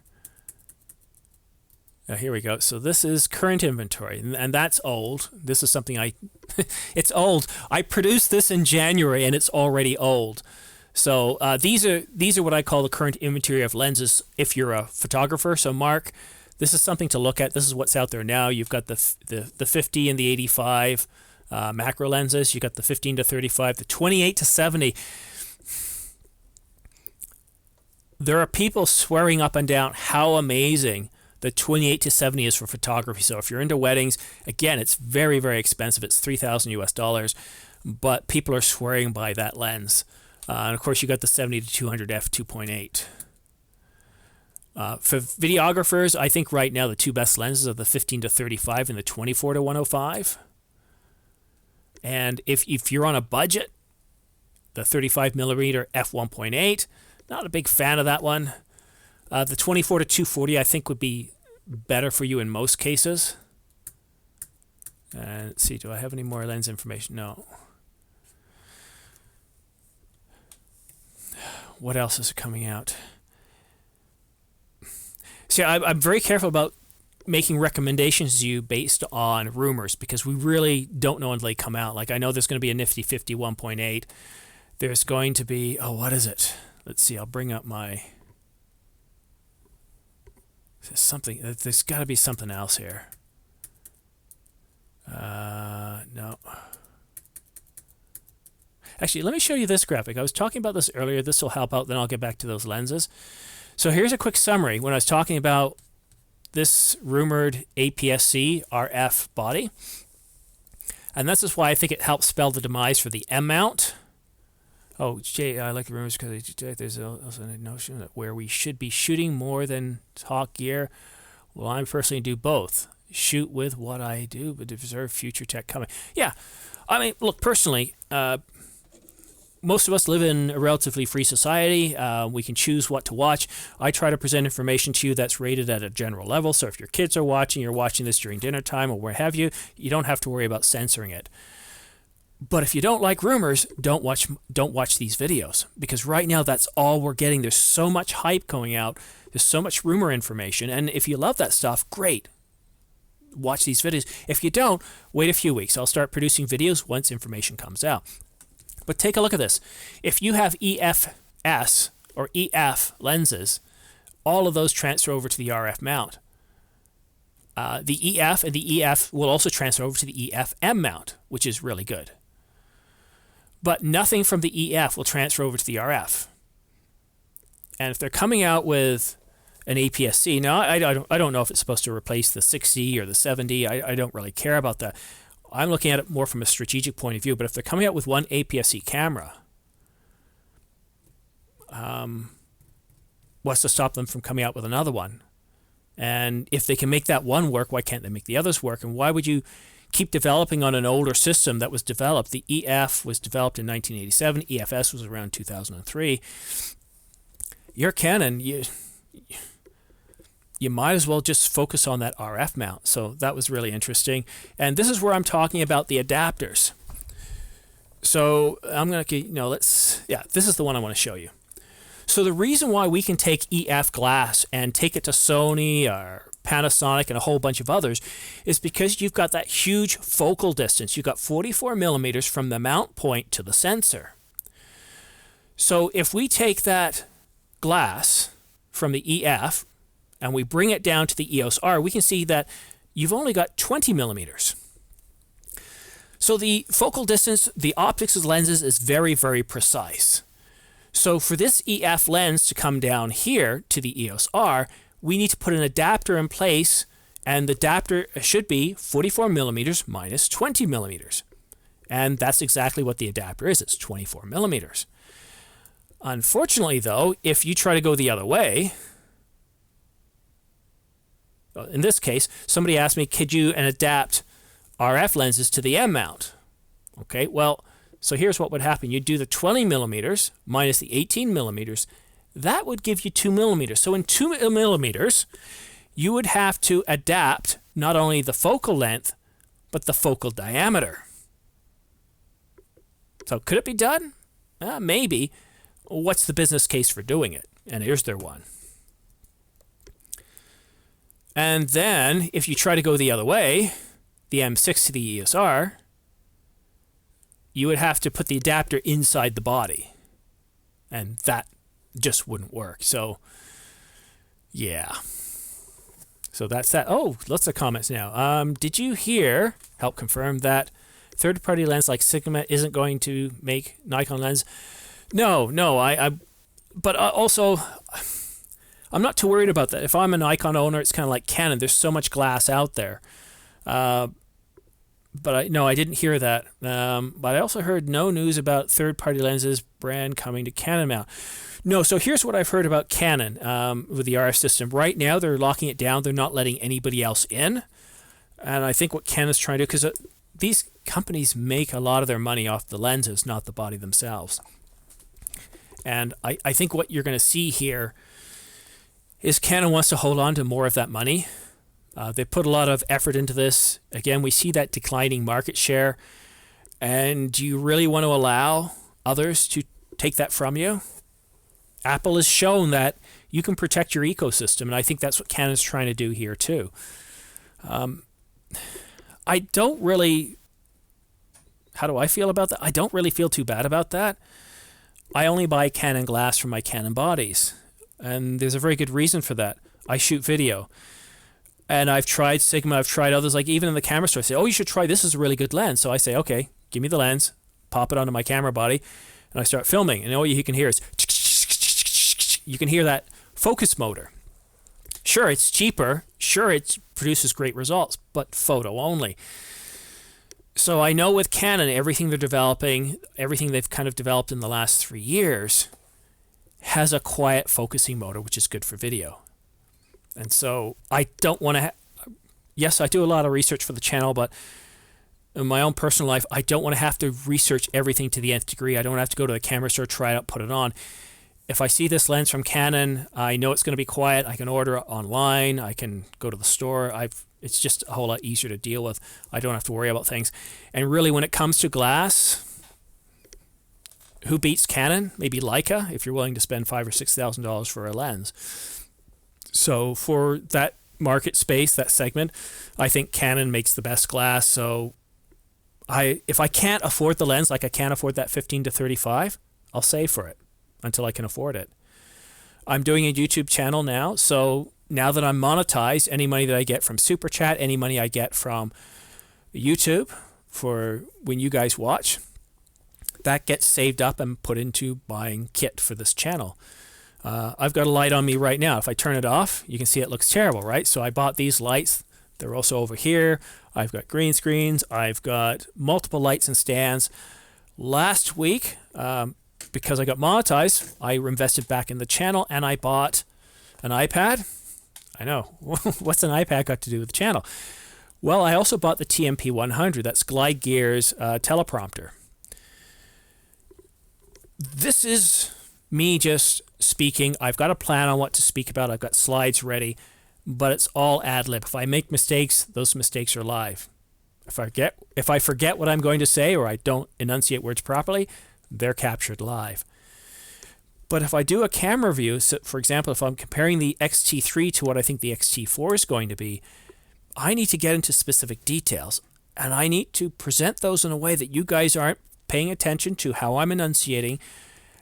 Here we go. So this is current inventory, and that's old. This is something it's old. I produced this in January, and it's already old. So these are what I call the current inventory of lenses if you're a photographer. So Mark, this is something to look at. This is what's out there now. You've got the 50 and the 85 macro lenses. You've got the 15 to 35, the 28 to 70. There are people swearing up and down how amazing the 28 to 70 is for photography. So if you're into weddings, again, it's very, very expensive. It's $3,000 US, but people are swearing by that lens. And of course, you got the 70 to 200 f2.8. For videographers, I think right now the 2 best lenses are the 15 to 35 and the 24 to 105. And if you're on a budget, the 35 millimeter f1.8, not a big fan of that one. The 24 to 240 I think would be better for you in most cases. And let's see, do I have any more lens information? No. What else is coming out? See, I'm very careful about making recommendations to you based on rumors because we really don't know until they come out. Like I know there's going to be a Nifty 50 1.8. There's going to be, what is it? Let's see, I'll bring up my... There's got to be something else here. No. Actually, let me show you this graphic. I was talking about this earlier. This will help out. Then I'll get back to those lenses. So here's a quick summary. When I was talking about this rumored APS-C RF body, and this is why I think it helps spell the demise for the M mount. Oh, Jay, I like the rumors because there's also a notion that where we should be shooting more than talk gear. Well, I personally do both. Shoot with what I do, but observe future tech coming. Yeah, I mean, look, personally, most of us live in a relatively free society. We can choose what to watch. I try to present information to you that's rated at a general level. So if your kids are watching, you're watching this during dinner time or where have you, you don't have to worry about censoring it. But if you don't like rumors, don't watch these videos because right now that's all we're getting. There's so much hype going out. There's so much rumor information. And if you love that stuff, great. Watch these videos. If you don't, wait a few weeks. I'll start producing videos once information comes out. But take a look at this. If you have EFS or EF lenses, all of those transfer over to the RF mount. The EF and the EF will also transfer over to the EF-M mount, which is really good. But nothing from the EF will transfer over to the RF. And if they're coming out with an APS-C, now I don't know if it's supposed to replace the 60 or the 70. I don't really care about that. I'm looking at it more from a strategic point of view. But if they're coming out with one APS-C camera, what's to stop them from coming out with another one? And if they can make that one work, why can't they make the others work? And why would you keep developing on an older system that was developed? The EF was developed in 1987. EFS was around 2003. You're Canon, you might as well just focus on that RF mount. So that was really interesting. And this is where I'm talking about the adapters. So I'm going to, this is the one I want to show you. So the reason why we can take EF glass and take it to Sony or Panasonic and a whole bunch of others is because you've got that huge focal distance. You've got 44 millimeters from the mount point to the sensor. So if we take that glass from the EF and we bring it down to the EOS R, we can see that you've only got 20 millimeters. So the focal distance, the optics of lenses is very, very precise. So for this EF lens to come down here to the EOS R, we need to put an adapter in place, and the adapter should be 44 millimeters minus 20 millimeters. And that's exactly what the adapter is. It's 24 millimeters. Unfortunately, though, if you try to go the other way, in this case, somebody asked me, could you adapt RF lenses to the M mount? Okay, well, so here's what would happen. You'd do the 20 millimeters minus the 18 millimeters. That would give you 2 millimeters. So in 2 millimeters, you would have to adapt not only the focal length, but the focal diameter. So could it be done? Maybe. What's the business case for doing it? And here's their one. And then if you try to go the other way, the M6 to the EOS R, you would have to put the adapter inside the body. And that just wouldn't work. So, yeah. So that's that. Oh, lots of comments now. Did you hear, help confirm, that third-party lens like Sigma isn't going to make Nikon lens? No. But also, I'm not too worried about that. If I'm a Nikon owner, it's kind of like Canon. There's so much glass out there. But I didn't hear that. But I also heard no news about third-party lenses brand coming to Canon mount. No, so here's what I've heard about Canon with the RF system. Right now, they're locking it down. They're not letting anybody else in. And I think what Canon's trying to do, because these companies make a lot of their money off the lenses, not the body themselves. And I think what you're going to see here is Canon wants to hold on to more of that money. They put a lot of effort into this. Again, we see that declining market share. And do you really want to allow others to take that from you? Apple has shown that you can protect your ecosystem, and I think that's what Canon's trying to do here too. I don't really... How do I feel about that? I don't really feel too bad about that. I only buy Canon glass for my Canon bodies, and there's a very good reason for that. I shoot video. And I've tried Sigma, I've tried others, like even in the camera store, I say, oh, you should try this, is a really good lens. So I say, okay, give me the lens, pop it onto my camera body, and I start filming. And all you can hear is, you can hear that focus motor. Sure, it's cheaper. Sure, it produces great results, but photo only. So I know with Canon, everything they're developing, everything they've kind of developed in the last 3 years has a quiet focusing motor, which is good for video. And so I don't want to... Yes, I do a lot of research for the channel, but in my own personal life, I don't want to have to research everything to the nth degree. I don't have to go to the camera store, try it out, put it on. If I see this lens from Canon, I know it's going to be quiet. I can order it online. I can go to the store. It's just a whole lot easier to deal with. I don't have to worry about things. And really, when it comes to glass, who beats Canon? Maybe Leica, if you're willing to spend $5,000 or $6,000 for a lens. So for that market space, that segment, I think Canon makes the best glass. So if I can't afford the lens, like I can't afford that 15 to 35, I'll save for it until I can afford it. I'm doing a YouTube channel now, so now that I'm monetized, any money that I get from Super Chat, any money I get from YouTube for when you guys watch, that gets saved up and put into buying kit for this channel. I've got a light on me right now. If I turn it off, you can see it looks terrible, right? So I bought these lights. They're also over here. I've got green screens. I've got multiple lights and stands. Last week, because I got monetized, I invested back in the channel and I bought an iPad. I know. What's an iPad got to do with the channel? Well, I also bought the TMP 100. That's Glide Gear's teleprompter. This is me just speaking. I've got a plan on what to speak about. I've got slides ready, but it's all ad-lib. If I make mistakes, those mistakes are live. If I forget what I'm going to say or I don't enunciate words properly, they're captured live. But if I do a camera review, so for example, if I'm comparing the X-T3 to what I think the X-T4 is going to be, I need to get into specific details. And I need to present those in a way that you guys aren't paying attention to how I'm enunciating,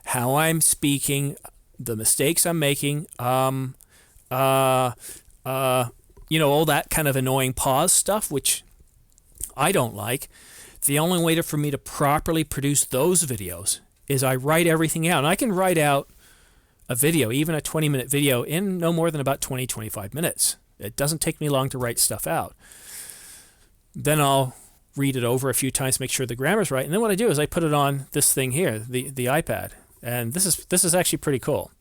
how I'm speaking, the mistakes I'm making, all that kind of annoying pause stuff, which I don't like. The only way for me to properly produce those videos is I write everything out. And I can write out a video, even a 20-minute video, in no more than about 20-25 minutes. It doesn't take me long to write stuff out. Then I'll read it over a few times to make sure the grammar's right. And then what I do is I put it on this thing here, the iPad. And this is actually pretty cool.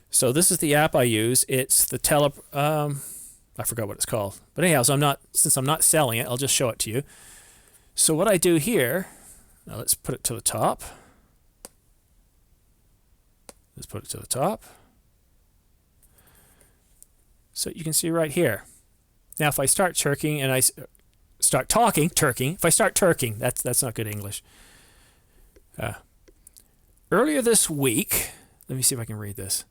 So this is the app I use. It's the I forgot what it's called. But anyhow, since I'm not selling it, I'll just show it to you. So what I do here, now let's put it to the top. Let's put it to the top. So you can see right here. Now if I start turking and I start talking, if I start turking, that's not good English. Earlier this week, let me see if I can read this.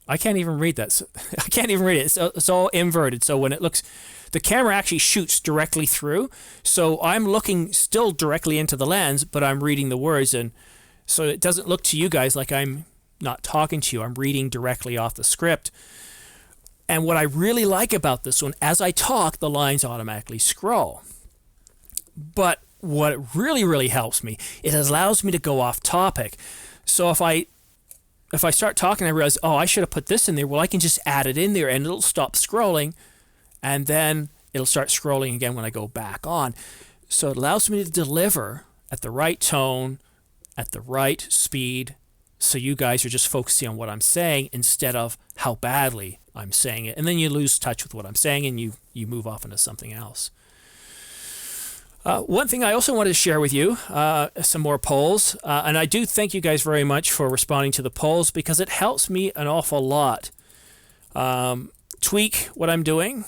I can't even read that. I can't even read it. It's all inverted. So when it looks, the camera actually shoots directly through. So I'm looking still directly into the lens, but I'm reading the words. And so it doesn't look to you guys like I'm not talking to you. I'm reading directly off the script. And what I really like about this one, as I talk, the lines automatically scroll. But what really, really helps me, it allows me to go off topic. So if I start talking, I realize, I should have put this in there. Well, I can just add it in there and it'll stop scrolling. And then it'll start scrolling again when I go back on. So it allows me to deliver at the right tone, at the right speed. So you guys are just focusing on what I'm saying instead of how badly I'm saying it. And then you lose touch with what I'm saying and you move off into something else. One thing I also wanted to share with you, some more polls. And I do thank you guys very much for responding to the polls because it helps me an awful lot. Tweak what I'm doing.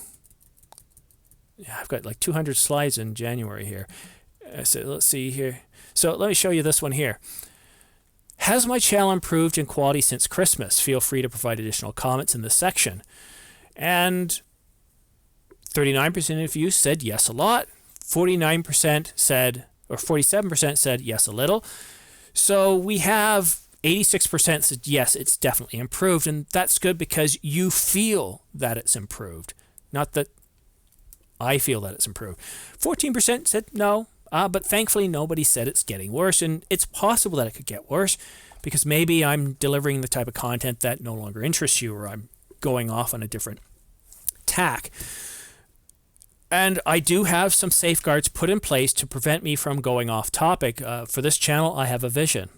Yeah, I've got like 200 slides in January here. So let's see here. So let me show you this one here. Has my channel improved in quality since Christmas? Feel free to provide additional comments in this section. And 39% of you said yes a lot. 49% said, or 47% said yes a little. So we have 86% said yes, it's definitely improved. And that's good because you feel that it's improved. Not that I feel that it's improved. 14% said no, but thankfully nobody said it's getting worse. And it's possible that it could get worse because maybe I'm delivering the type of content that no longer interests you or I'm going off on a different tack. And I do have some safeguards put in place to prevent me from going off topic. For this channel, I have a vision.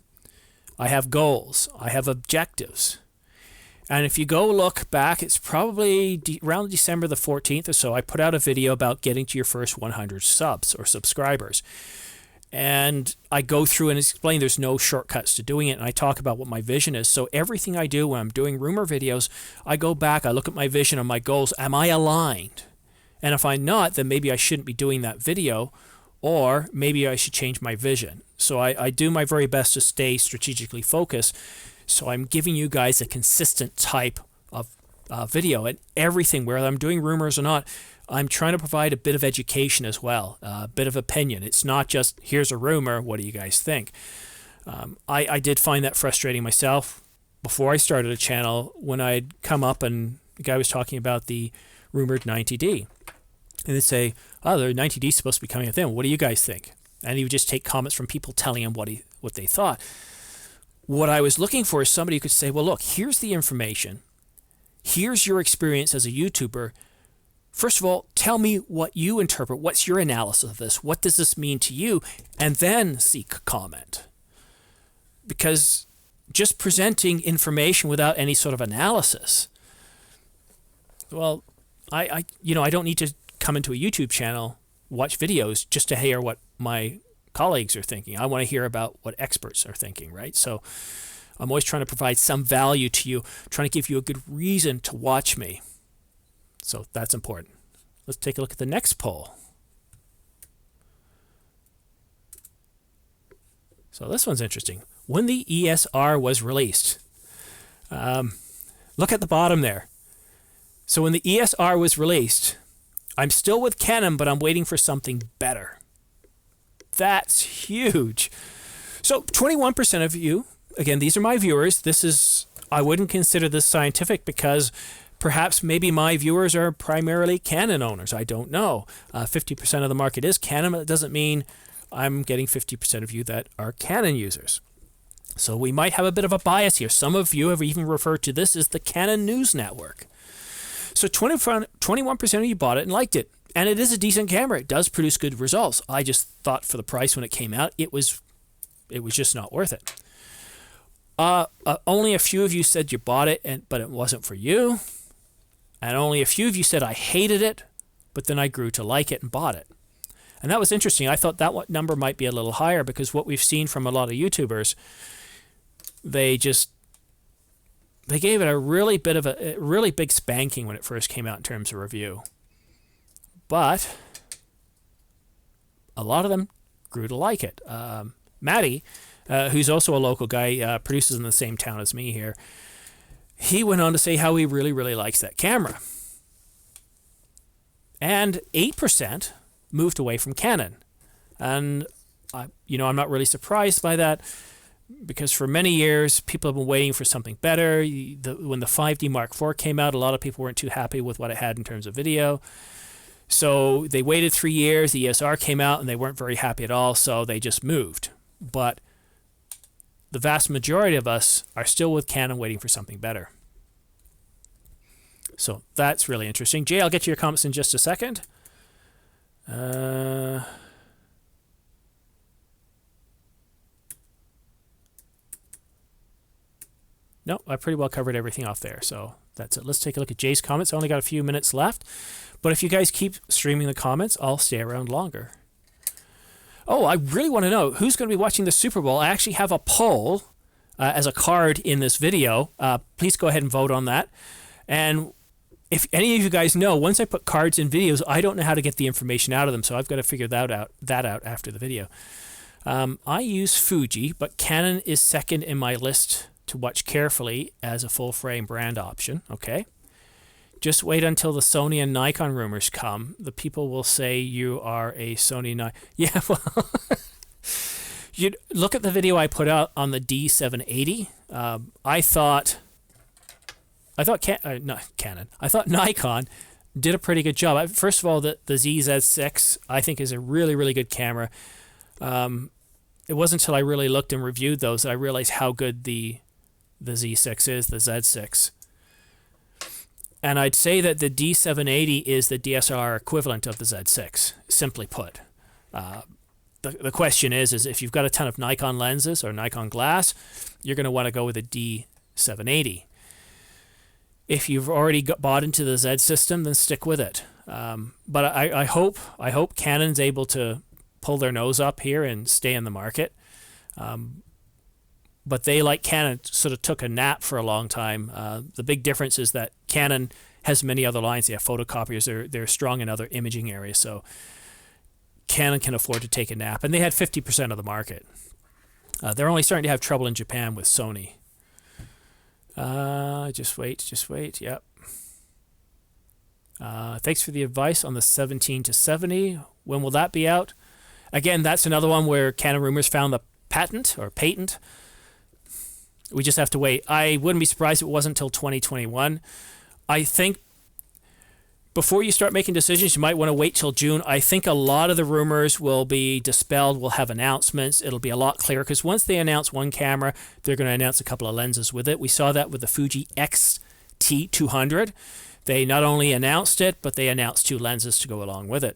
I have goals. I have objectives. And if you go look back, it's probably around December the 14th or so, I put out a video about getting to your first 100 subs or subscribers. And I go through and explain there's no shortcuts to doing it. And I talk about what my vision is. So everything I do when I'm doing Rumour videos, I go back, I look at my vision and my goals. Am I aligned? And if I'm not, then maybe I shouldn't be doing that video, or maybe I should change my vision. So I do my very best to stay strategically focused. So I'm giving you guys a consistent type of video and everything, whether I'm doing rumors or not. I'm trying to provide a bit of education as well, a bit of opinion. It's not just, here's a rumor, what do you guys think? I did find that frustrating myself before I started a channel when I'd come up and the guy was talking about the rumored 90D. And they'd say, oh, the 90D is supposed to be coming out then. What do you guys think? And he would just take comments from people telling him what they thought. What I was looking for is somebody who could say, well, look, here's the information. Here's your experience as a YouTuber. First of all, tell me what you interpret. What's your analysis of this? What does this mean to you? And then seek comment. Because just presenting information without any sort of analysis, Well, I don't need to come into a YouTube channel, watch videos just to hear what my colleagues are thinking. I want to hear about what experts are thinking, right? So I'm always trying to provide some value to you, trying to give you a good reason to watch me. So that's important. Let's take a look at the next poll. So this one's interesting. When the ESR was released, look at the bottom there. So when the ESR was released, I'm still with Canon, but I'm waiting for something better. That's huge. So 21% of you, again, these are my viewers. I wouldn't consider this scientific because perhaps maybe my viewers are primarily Canon owners. I don't know. 50% of the market is Canon, but it doesn't mean I'm getting 50% of you that are Canon users. So we might have a bit of a bias here. Some of you have even referred to this as the Canon News Network. So 21% of you bought it and liked it. And it is a decent camera. It does produce good results. I just thought for the price when it came out, it was just not worth it. Only a few of you said you bought it, but it wasn't for you. And only a few of you said I hated it, but then I grew to like it and bought it. And that was interesting. I thought that number might be a little higher because what we've seen from a lot of YouTubers, they gave it a really big spanking when it first came out in terms of review. But a lot of them grew to like it. Matty, who's also a local guy, produces in the same town as me here, he went on to say how he really, really likes that camera. And 8% moved away from Canon. And, I'm not really surprised by that because for many years, people have been waiting for something better. When the 5D Mark IV came out, a lot of people weren't too happy with what it had in terms of video. So they waited 3 years, the ESR came out, and they weren't very happy at all, so they just moved. But the vast majority of us are still with Canon waiting for something better. So that's really interesting. Jay, I'll get to your comments in just a second. No, I pretty well covered everything off there, so that's it. Let's take a look at Jay's comments. I only got a few minutes left, but if you guys keep streaming the comments, I'll stay around longer. Oh, I really want to know who's going to be watching the Super Bowl. I actually have a poll as a card in this video. Please go ahead and vote on that. And if any of you guys know, once I put cards in videos, I don't know how to get the information out of them, so I've got to figure that out after the video. I use Fuji, but Canon is second in my list to watch carefully as a full-frame brand option. Okay. Just wait until the Sony and Nikon rumors come. The people will say you are a Sony Nikon. Yeah, well, you look at the video I put out on the D780. I thought Nikon did a pretty good job. First of all, the ZZ6 I think is a really, really good camera. It wasn't until I really looked and reviewed those that I realized how good the Z6 is, the Z6. And I'd say that the D780 is the DSLR equivalent of the Z6, simply put. The question is if you've got a ton of Nikon lenses or Nikon glass, you're going to want to go with a D780. If you've already bought into the Z system, then stick with it. But I hope Canon's able to pull their nose up here and stay in the market. But they, like Canon, sort of took a nap for a long time. The big difference is that Canon has many other lines. They have photocopiers. They're strong in other imaging areas. So Canon can afford to take a nap. And they had 50% of the market. They're only starting to have trouble in Japan with Sony. Just wait. Yep. Thanks for the advice on the 17 to 70. When will that be out? Again, that's another one where Canon Rumors found the patent. We just have to wait. I wouldn't be surprised if it wasn't until 2021. I think before you start making decisions, you might want to wait till June. I think a lot of the rumors will be dispelled. We'll have announcements. It'll be a lot clearer because once they announce one camera, they're going to announce a couple of lenses with it. We saw that with the Fuji X-T200. They not only announced it, but they announced 2 lenses to go along with it.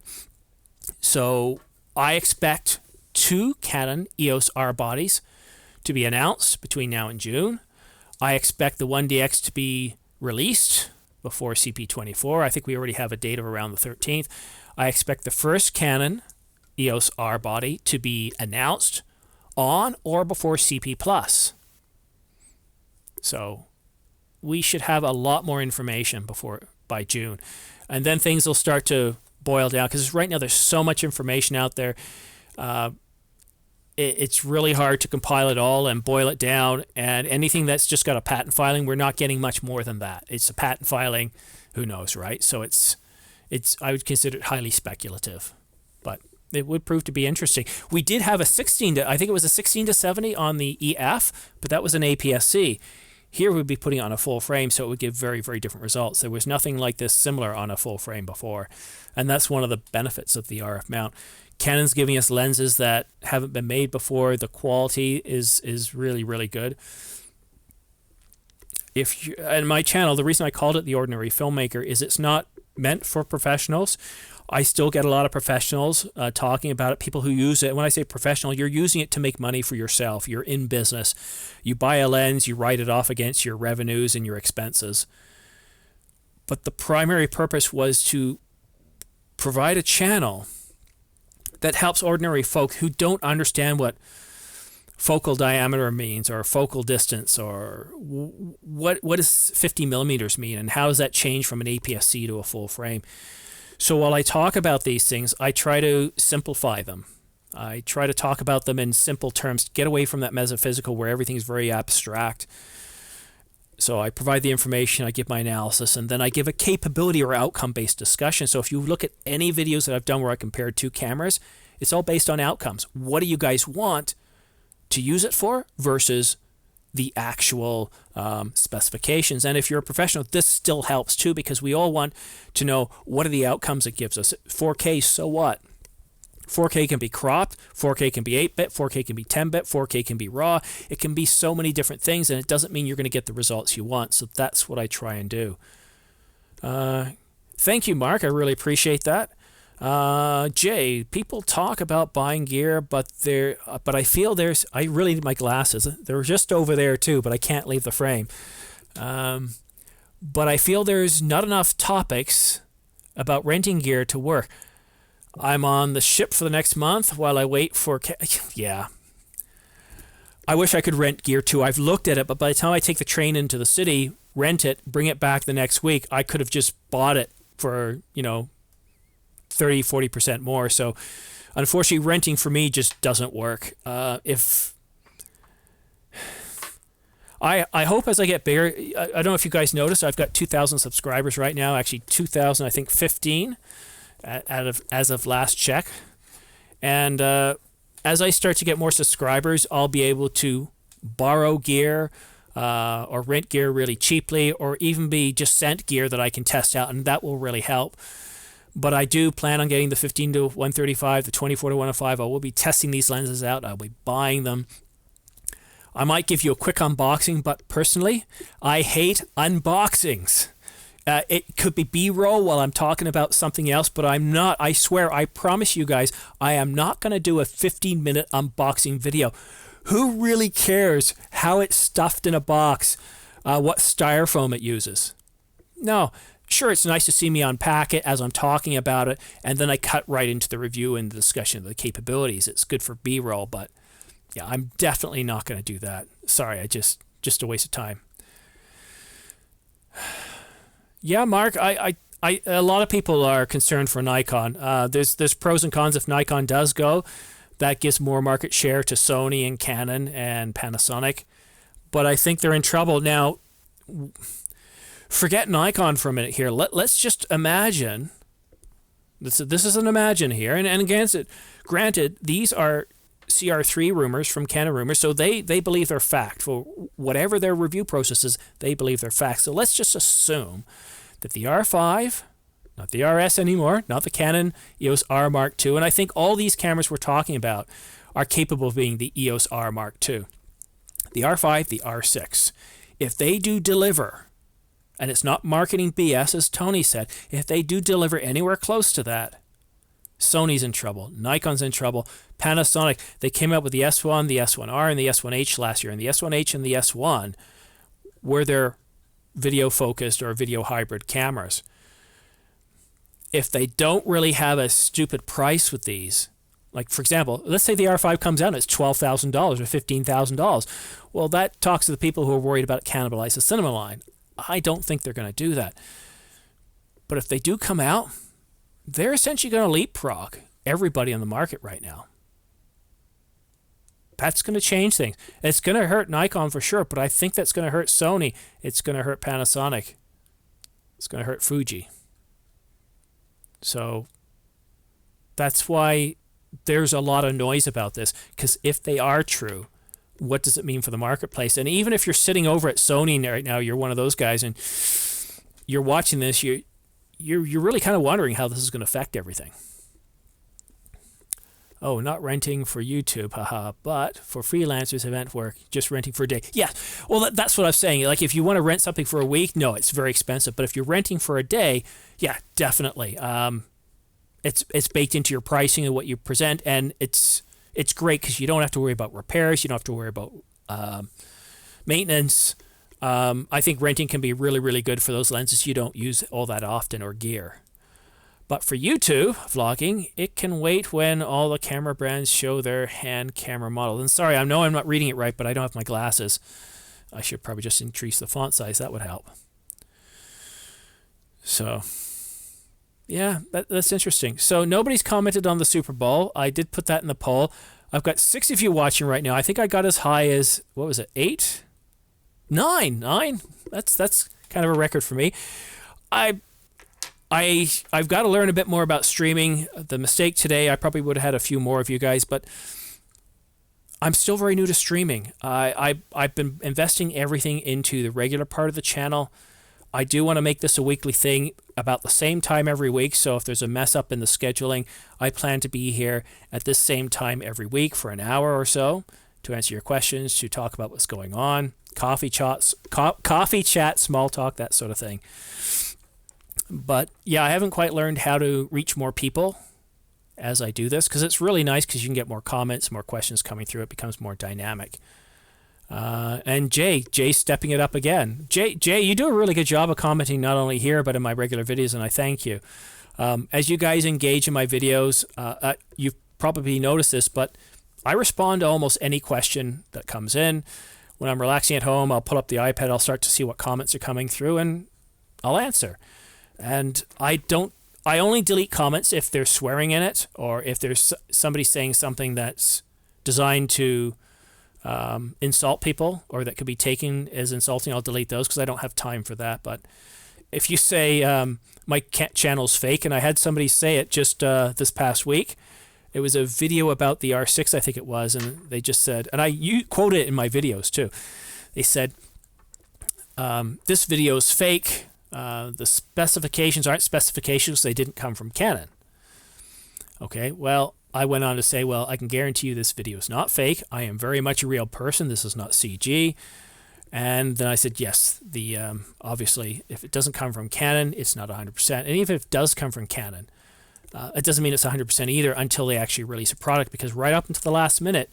So I expect 2 Canon EOS R bodies to be announced between now and June. I expect the 1DX to be released before CP24. I think we already have a date of around the 13th. I expect the first Canon EOS R body to be announced on or before CP Plus. So we should have a lot more information by June. And then things will start to boil down, because right now there's so much information out there. It's really hard to compile it all and boil it down. And anything that's just got a patent filing, we're not getting much more than that. It's a patent filing, who knows, right? So it's I would consider it highly speculative, but it would prove to be interesting. We did have a 16 to, I think it was a 16 to 70 on the EF, but that was an APS-C. Here we'd be putting it on a full frame, so it would give very, very different results. There was nothing like this similar on a full frame before, and that's one of the benefits of the RF mount. Canon's giving us lenses that haven't been made before. The quality is really, really good. And my channel, the reason I called it The Ordinary Filmmaker is it's not meant for professionals. I still get a lot of professionals talking about it, people who use it. When I say professional, you're using it to make money for yourself. You're in business. You buy a lens, you write it off against your revenues and your expenses. But the primary purpose was to provide a channel that helps ordinary folk who don't understand what focal diameter means, or focal distance, or what does 50 millimeters mean, and how does that change from an APS-C to a full frame. So while I talk about these things, I try to simplify them. I try to talk about them in simple terms, get away from that metaphysical where everything's very abstract. So I provide the information, I give my analysis, and then I give a capability or outcome-based discussion. So if you look at any videos that I've done where I compared two cameras, it's all based on outcomes. What do you guys want to use it for versus the actual specifications? And if you're a professional, this still helps too, because we all want to know what are the outcomes it gives us. 4K, so what? 4K can be cropped, 4K can be 8-bit, 4K can be 10-bit, 4K can be RAW. It can be so many different things, and it doesn't mean you're going to get the results you want. So that's what I try and do. Thank you, Mark. I really appreciate that. Jay, people talk about buying gear, but I feel I really need my glasses. They're just over there too, but I can't leave the frame. But I feel there's not enough topics about renting gear to work. I'm on the ship for the next month while I wait for... Yeah. I wish I could rent gear too. I've looked at it, but by the time I take the train into the city, rent it, bring it back the next week, I could have just bought it for, 30-40% more. So unfortunately, renting for me just doesn't work. I hope as I get bigger, I don't know if you guys noticed, I've got 2,000 subscribers right now, actually 2,000, I think 15 as of last check. And as I start to get more subscribers, I'll be able to borrow gear or rent gear really cheaply, or even be just sent gear that I can test out, and that will really help. But I do plan on getting the 15 to 135, the 24 to 105. I will be testing these lenses out. I'll be buying them. I might give you a quick unboxing, but personally, I hate unboxings. It could be B-roll while I'm talking about something else, but I'm not. I swear, I promise you guys, I am not going to do a 15-minute unboxing video. Who really cares how it's stuffed in a box, what styrofoam it uses? No. Sure, it's nice to see me unpack it as I'm talking about it, and then I cut right into the review and the discussion of the capabilities. It's good for B-roll, but yeah, I'm definitely not going to do that. Sorry, just a waste of time. Yeah, Mark, a lot of people are concerned for Nikon. There's pros and cons if Nikon does go. That gives more market share to Sony and Canon and Panasonic. But I think they're in trouble. Now, forget Nikon for a minute here. Let's just imagine. This is an imagine here. And against it, granted, these are CR3 rumors from Canon Rumour, so they believe they're fact. For whatever their review process is, they believe they're fact. So let's just assume that the R5, not the RS anymore, not the Canon EOS R Mark II, and I think all these cameras we're talking about are capable of being the EOS R Mark II. The R5, the R6. If they do deliver, and it's not marketing BS, as Tony said, if they do deliver anywhere close to that, Sony's in trouble, Nikon's in trouble, Panasonic, they came out with the S1, the S1R, and the S1H last year, and the S1H and the S1 were their video focused or video hybrid cameras. If they don't really have a stupid price with these, like for example, let's say the R5 comes out and it's $12,000 or $15,000. Well, that talks to the people who are worried about cannibalizing the cinema line. I don't think they're going to do that. But if they do come out, they're essentially going to leapfrog everybody on the market right now. That's going to change things. It's going to hurt Nikon for sure, but I think that's going to hurt Sony. It's going to hurt Panasonic. It's going to hurt Fuji. So that's why there's a lot of noise about this, because if they are true, what does it mean for the marketplace? And even if you're sitting over at Sony right now, you're one of those guys, and you're watching this, you're really kind of wondering how this is going to affect everything. Oh, not renting for YouTube, haha, but for freelancers, event work, just renting for a day. Yeah, well, that's what I'm saying. Like, if you want to rent something for a week, no, it's very expensive. But if you're renting for a day, yeah, definitely. It's baked into your pricing and what you present, and it's great because you don't have to worry about repairs. You don't have to worry about maintenance. I think renting can be really, really good for those lenses you don't use all that often or gear. But for YouTube vlogging, it can wait when all the camera brands show their hand camera model. And sorry, I know I'm not reading it right, but I don't have my glasses. I should probably just increase the font size. That would help. So, yeah, that's interesting. So nobody's commented on the Super Bowl. I did put that in the poll. I've got 6 of you watching right now. I think I got as high as, what was it, 8? 9. That's kind of a record for me. I've got to learn a bit more about streaming. The mistake today, I probably would have had a few more of you guys, but I'm still very new to streaming. I've been investing everything into the regular part of the channel. I do want to make this a weekly thing about the same time every week, so if there's a mess up in the scheduling, I plan to be here at this same time every week for an hour or so to answer your questions, to talk about what's going on, coffee chat, small talk, that sort of thing. But yeah, I haven't quite learned how to reach more people as I do this, because it's really nice because you can get more comments, more questions coming through. It becomes more dynamic. And Jay's stepping it up again. Jay, you do a really good job of commenting not only here but in my regular videos, and I thank you. As you guys engage in my videos, you've probably noticed this, but I respond to almost any question that comes in. When I'm relaxing at home, I'll pull up the iPad, I'll start to see what comments are coming through, and I'll answer. And I only delete comments if there's swearing in it, or if there's somebody saying something that's designed to insult people, or that could be taken as insulting. I'll delete those because I don't have time for that. But if you say my channel's fake, and I had somebody say it just this past week, it was a video about the R6, I think it was, and they just said, and you quote it in my videos too. They said, this video is fake. The specifications aren't specifications. They didn't come from Canon. Okay, well, I went on to say, well, I can guarantee you this video is not fake. I am very much a real person. This is not CG. And then I said, yes, obviously, if it doesn't come from Canon, it's not 100%. And even if it does come from Canon, it doesn't mean it's 100% either until they actually release a product, because right up until the last minute,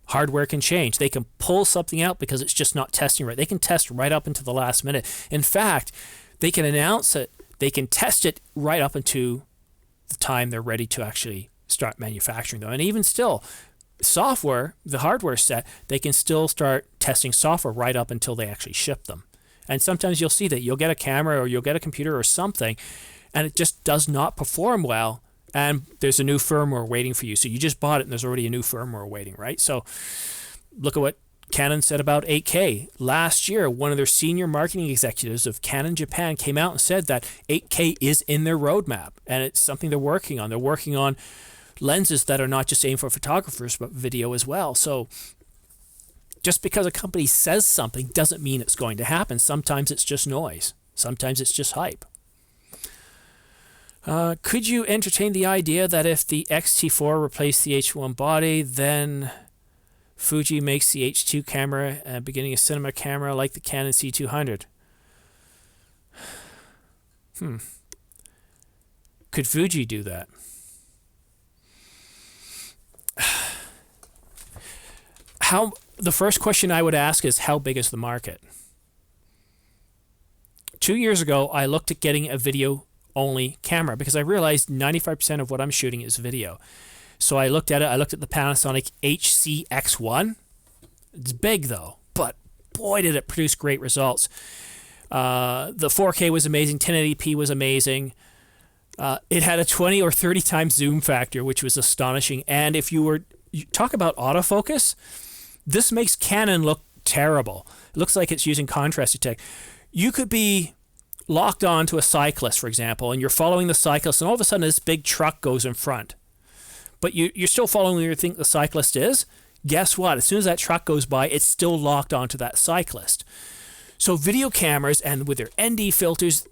hardware can change. They can pull something out because it's just not testing right. They can test right up until the last minute. In fact, they can announce it. They can test it right up until the time they're ready to actually start manufacturing them. And even still, software, the hardware set, they can still start testing software right up until they actually ship them. And sometimes you'll see that you'll get a camera or you'll get a computer or something, and it just does not perform well. And there's a new firmware waiting for you. So you just bought it and there's already a new firmware waiting, right? So look at what Canon said about 8K. Last year, one of their senior marketing executives of Canon Japan came out and said that 8K is in their roadmap, and it's something they're working on. They're working on lenses that are not just aimed for photographers, but video as well. So just because a company says something doesn't mean it's going to happen. Sometimes it's just noise. Sometimes it's just hype. Could you entertain the idea that if the X-T4 replaced the H1 body, then Fuji makes the H2 camera beginning a cinema camera like the Canon C200? Could Fuji do that? The first question I would ask is, how big is the market? 2 years ago, I looked at getting a video-only camera because I realized 95% of what I'm shooting is video. So I looked at it. I looked at the Panasonic HCX1. It's big, though, but boy, did it produce great results. The 4K was amazing. 1080p was amazing. It had a 20 or 30 times zoom factor, which was astonishing. And if you talk about autofocus, this makes Canon look terrible. It looks like it's using contrast detect. You could be locked on to a cyclist, for example, and you're following the cyclist, and all of a sudden this big truck goes in front. But you're still following where you think the cyclist is. Guess what? As soon as that truck goes by, it's still locked onto that cyclist. So video cameras, and with their ND filters,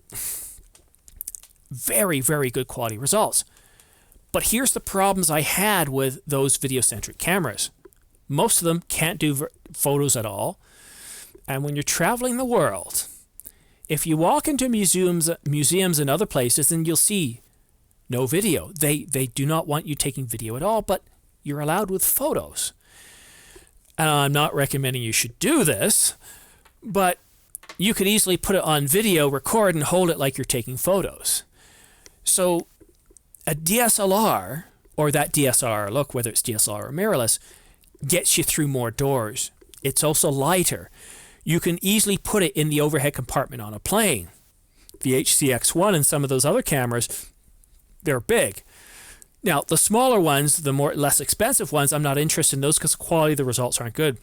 very, very good quality results. But here's the problems I had with those video-centric cameras. Most of them can't do photos at all. And when you're traveling the world, if you walk into museums and other places, then you'll see no video. They do not want you taking video at all, but you're allowed with photos. And I'm not recommending you should do this, but you could easily put it on video, record, and hold it like you're taking photos. So a DSLR, or that DSLR look, whether it's DSLR or mirrorless, gets you through more doors. It's also lighter. You can easily put it in the overhead compartment on a plane. The HCX1 and some of those other cameras, they're big. Now, the smaller ones, the less expensive ones, I'm not interested in those because the quality of the results aren't good.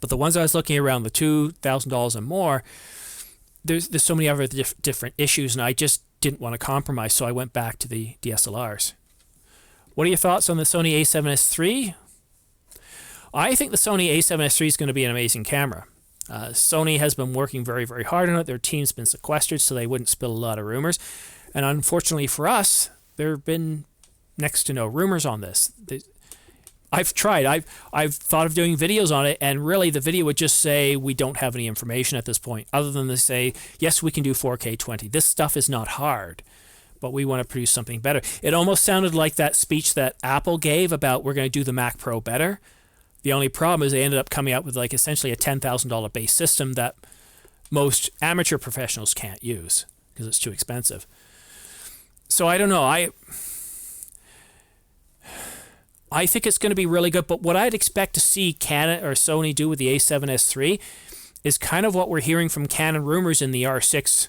But the ones I was looking around, the $2,000 and more, there's so many other different issues, and I just didn't want to compromise, so I went back to the DSLRs. What are your thoughts on the Sony a7S III? I think the Sony a7S III is going to be an amazing camera. Sony has been working very, very hard on it. Their team's been sequestered so they wouldn't spill a lot of rumors. And unfortunately for us, there have been next to no rumors on this. I've tried. I've thought of doing videos on it, and really the video would just say we don't have any information at this point, other than to say, yes, we can do 4K 20. This stuff is not hard, but we want to produce something better. It almost sounded like that speech that Apple gave about we're going to do the Mac Pro better. The only problem is they ended up coming out with like essentially a $10,000 base system that most amateur professionals can't use because it's too expensive. So I don't know. I think it's going to be really good, but what I'd expect to see Canon or Sony do with the a7S III is kind of what we're hearing from Canon rumors in the R6.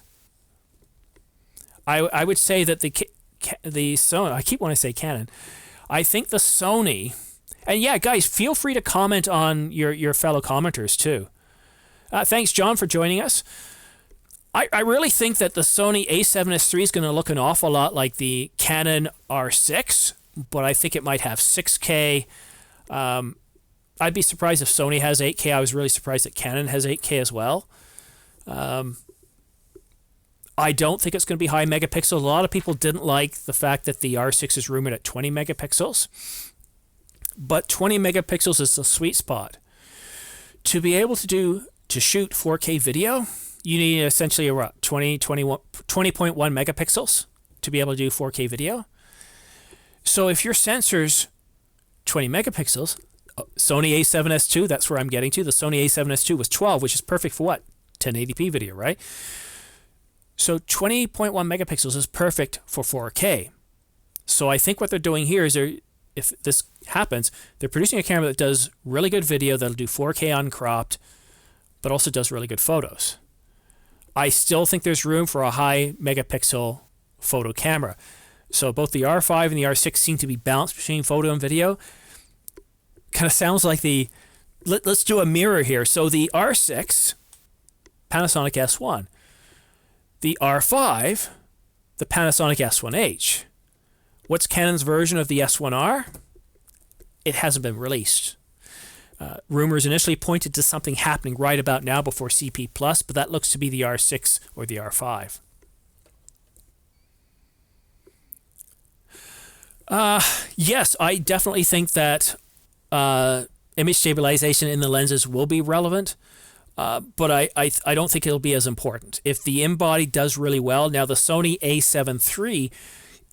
I would say that the Sony, I keep wanting to say Canon. I think the Sony, and yeah, guys, feel free to comment on your fellow commenters too. Thanks, John, for joining us. I really think that the Sony a7S III is going to look an awful lot like the Canon R6, but I think it might have 6K. I'd be surprised if Sony has 8K. I was really surprised that Canon has 8K as well. I don't think it's going to be high megapixels. A lot of people didn't like the fact that the R6 is rumored at 20 megapixels. But 20 megapixels is the sweet spot. To be able to shoot 4K video, you need essentially 20.1 megapixels to be able to do 4K video. So if your sensor's 20 megapixels, Sony a7S II, that's where I'm getting to. The Sony a7S II was 12, which is perfect for what? 1080p video, right? So 20.1 megapixels is perfect for 4K. So I think what they're doing here is if this happens, they're producing a camera that does really good video, that'll do 4K uncropped, but also does really good photos. I still think there's room for a high megapixel photo camera. So both the R5 and the R6 seem to be balanced between photo and video. Kind of sounds like let's do a mirror here. So the R6, Panasonic S1. The R5, the Panasonic S1H. What's Canon's version of the S1R? It hasn't been released. Rumors initially pointed to something happening right about now before CP+, but that looks to be the R6 or the R5. Yes, I definitely think that image stabilization in the lenses will be relevant, but I don't think it'll be as important. If the in-body does really well, now the Sony a7 III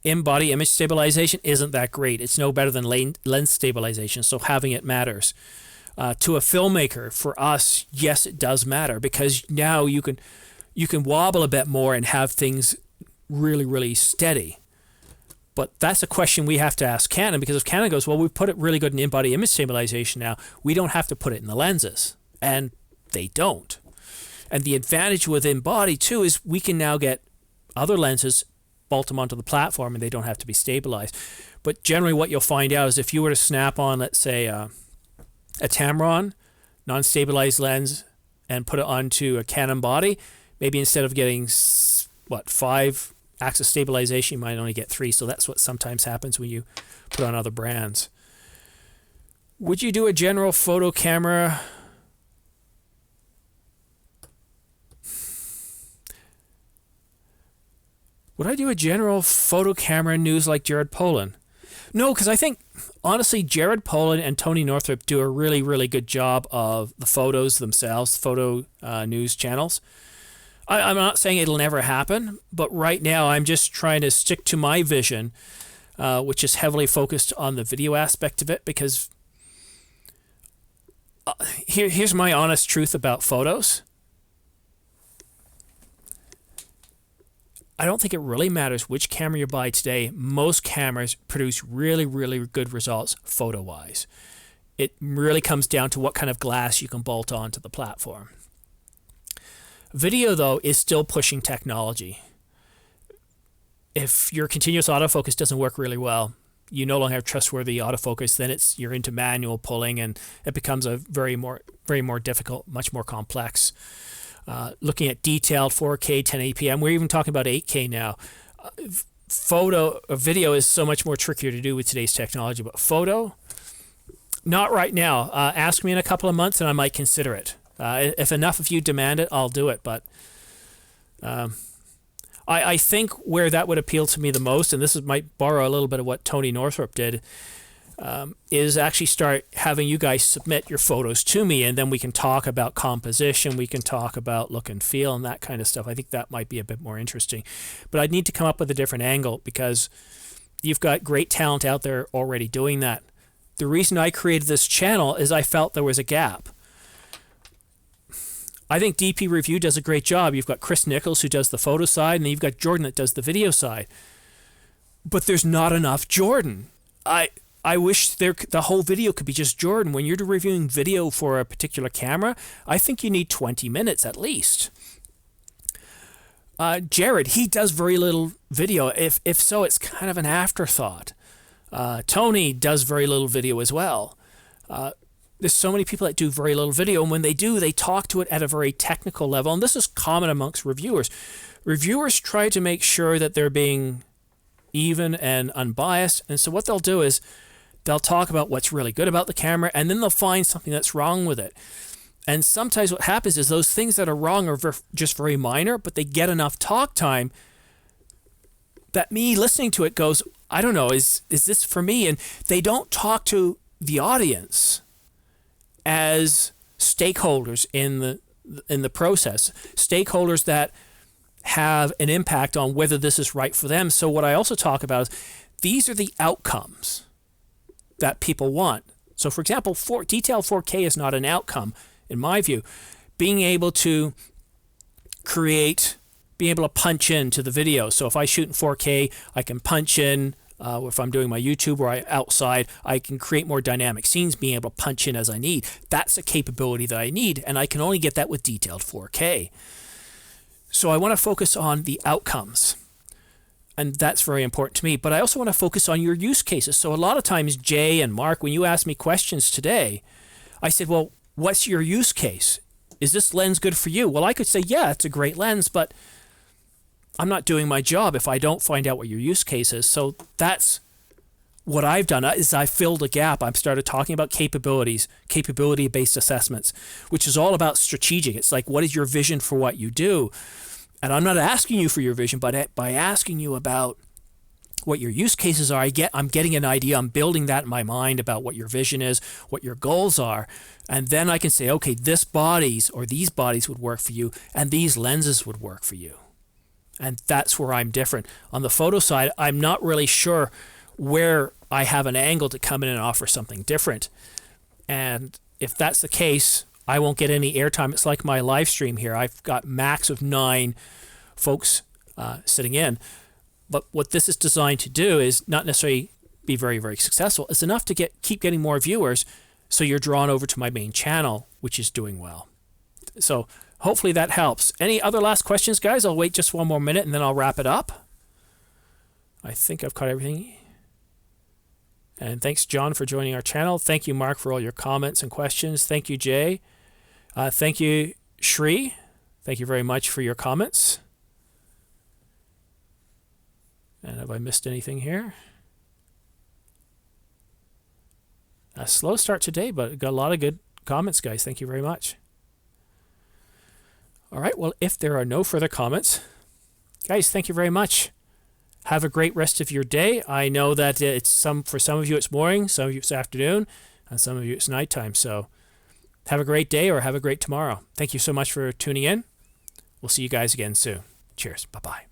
in-body image stabilization isn't that great. It's no better than lens stabilization, so having it matters. To a filmmaker, for us, yes, it does matter, because now you can you can wobble a bit more and have things really, really steady. But that's a question we have to ask Canon, because if Canon goes, well, we've put it really good in in-body image stabilization now, we don't have to put it in the lenses. And they don't. And the advantage with in-body too is we can now get other lenses, bolt them onto the platform, and they don't have to be stabilized. But generally what you'll find out is if you were to snap on, let's say, a Tamron non-stabilized lens and put it onto a Canon body, maybe instead of getting, 5 axis stabilization, you might only get 3. So that's what sometimes happens when you put on other brands. Would you do a general photo camera? Would I do a general photo camera news like Jared Polin? No, because I think, honestly, Jared Polin and Tony Northrup do a really, really good job of the photos themselves, photo news channels. I'm not saying it'll never happen, but right now I'm just trying to stick to my vision, which is heavily focused on the video aspect of it, because here's my honest truth about photos. I don't think it really matters which camera you buy today. Most cameras produce really, really good results photo-wise. It really comes down to what kind of glass you can bolt onto the platform. Video, though, is still pushing technology. If your continuous autofocus doesn't work really well, you no longer have trustworthy autofocus, then you're into manual pulling, and it becomes a very more difficult, much more complex. Looking at detailed 4K, 1080p, we're even talking about 8K now. Video is so much more trickier to do with today's technology, but photo, not right now. Ask me in a couple of months and I might consider it. If enough of you demand it, I'll do it. But I think where that would appeal to me the most, and this might borrow a little bit of what Tony Northrup did, is actually start having you guys submit your photos to me, and then we can talk about composition, we can talk about look and feel and that kind of stuff. I think that might be a bit more interesting. But I'd need to come up with a different angle, because you've got great talent out there already doing that. The reason I created this channel is I felt there was a gap. I think DP Review does a great job. You've got Chris Nichols, who does the photo side, and then you've got Jordan that does the video side. But there's not enough Jordan. I wish the whole video could be just Jordan. When you're reviewing video for a particular camera, I think you need 20 minutes at least. Jared, he does very little video. If so, it's kind of an afterthought. Tony does very little video as well. There's so many people that do very little video, and when they do, they talk to it at a very technical level, and this is common amongst reviewers. Reviewers try to make sure that they're being even and unbiased, and so what they'll do is they'll talk about what's really good about the camera, and then they'll find something that's wrong with it. And sometimes what happens is those things that are wrong are just very minor, but they get enough talk time that me listening to it goes, I don't know, is this for me? And they don't talk to the audience as stakeholders in the process, stakeholders that have an impact on whether this is right for them. So what I also talk about is these are the outcomes that people want. So for example, detailed 4K is not an outcome in my view. Being able to punch into the video. So if I shoot in 4K, I can punch in. If I'm doing my YouTube or outside, I can create more dynamic scenes, being able to punch in as I need. That's a capability that I need, and I can only get that with detailed 4K. So I want to focus on the outcomes, and that's very important to me. But I also want to focus on your use cases. So a lot of times, Jay and Mark, when you asked me questions today, I said, well, what's your use case? Is this lens good for you? Well, I could say, yeah, it's a great lens, but I'm not doing my job if I don't find out what your use case is. So that's what I've done, is I filled a gap. I've started talking about capabilities, capability-based assessments, which is all about strategic. It's like, what is your vision for what you do? And I'm not asking you for your vision, but by asking you about what your use cases are, I'm getting an idea. I'm building that in my mind about what your vision is, what your goals are. And then I can say, okay, these bodies would work for you, and these lenses would work for you. And that's where I'm different. On the photo side, I'm not really sure where I have an angle to come in and offer something different. And if that's the case, I won't get any airtime. It's like my live stream here. I've got max of 9 folks sitting in. But what this is designed to do is not necessarily be very, very successful. It's enough to keep getting more viewers, so you're drawn over to my main channel, which is doing well. So hopefully that helps. Any other last questions, guys? I'll wait just one more minute and then I'll wrap it up. I think I've caught everything. And thanks, John, for joining our channel. Thank you, Mark, for all your comments and questions. Thank you, Jay. Thank you, Shri. Thank you very much for your comments. And have I missed anything here? A slow start today, but got a lot of good comments, guys. Thank you very much. All right, well, if there are no further comments, guys, thank you very much. Have a great rest of your day. I know that for some of you it's morning, some of you it's afternoon, and some of you it's nighttime. So have a great day or have a great tomorrow. Thank you so much for tuning in. We'll see you guys again soon. Cheers. Bye-bye.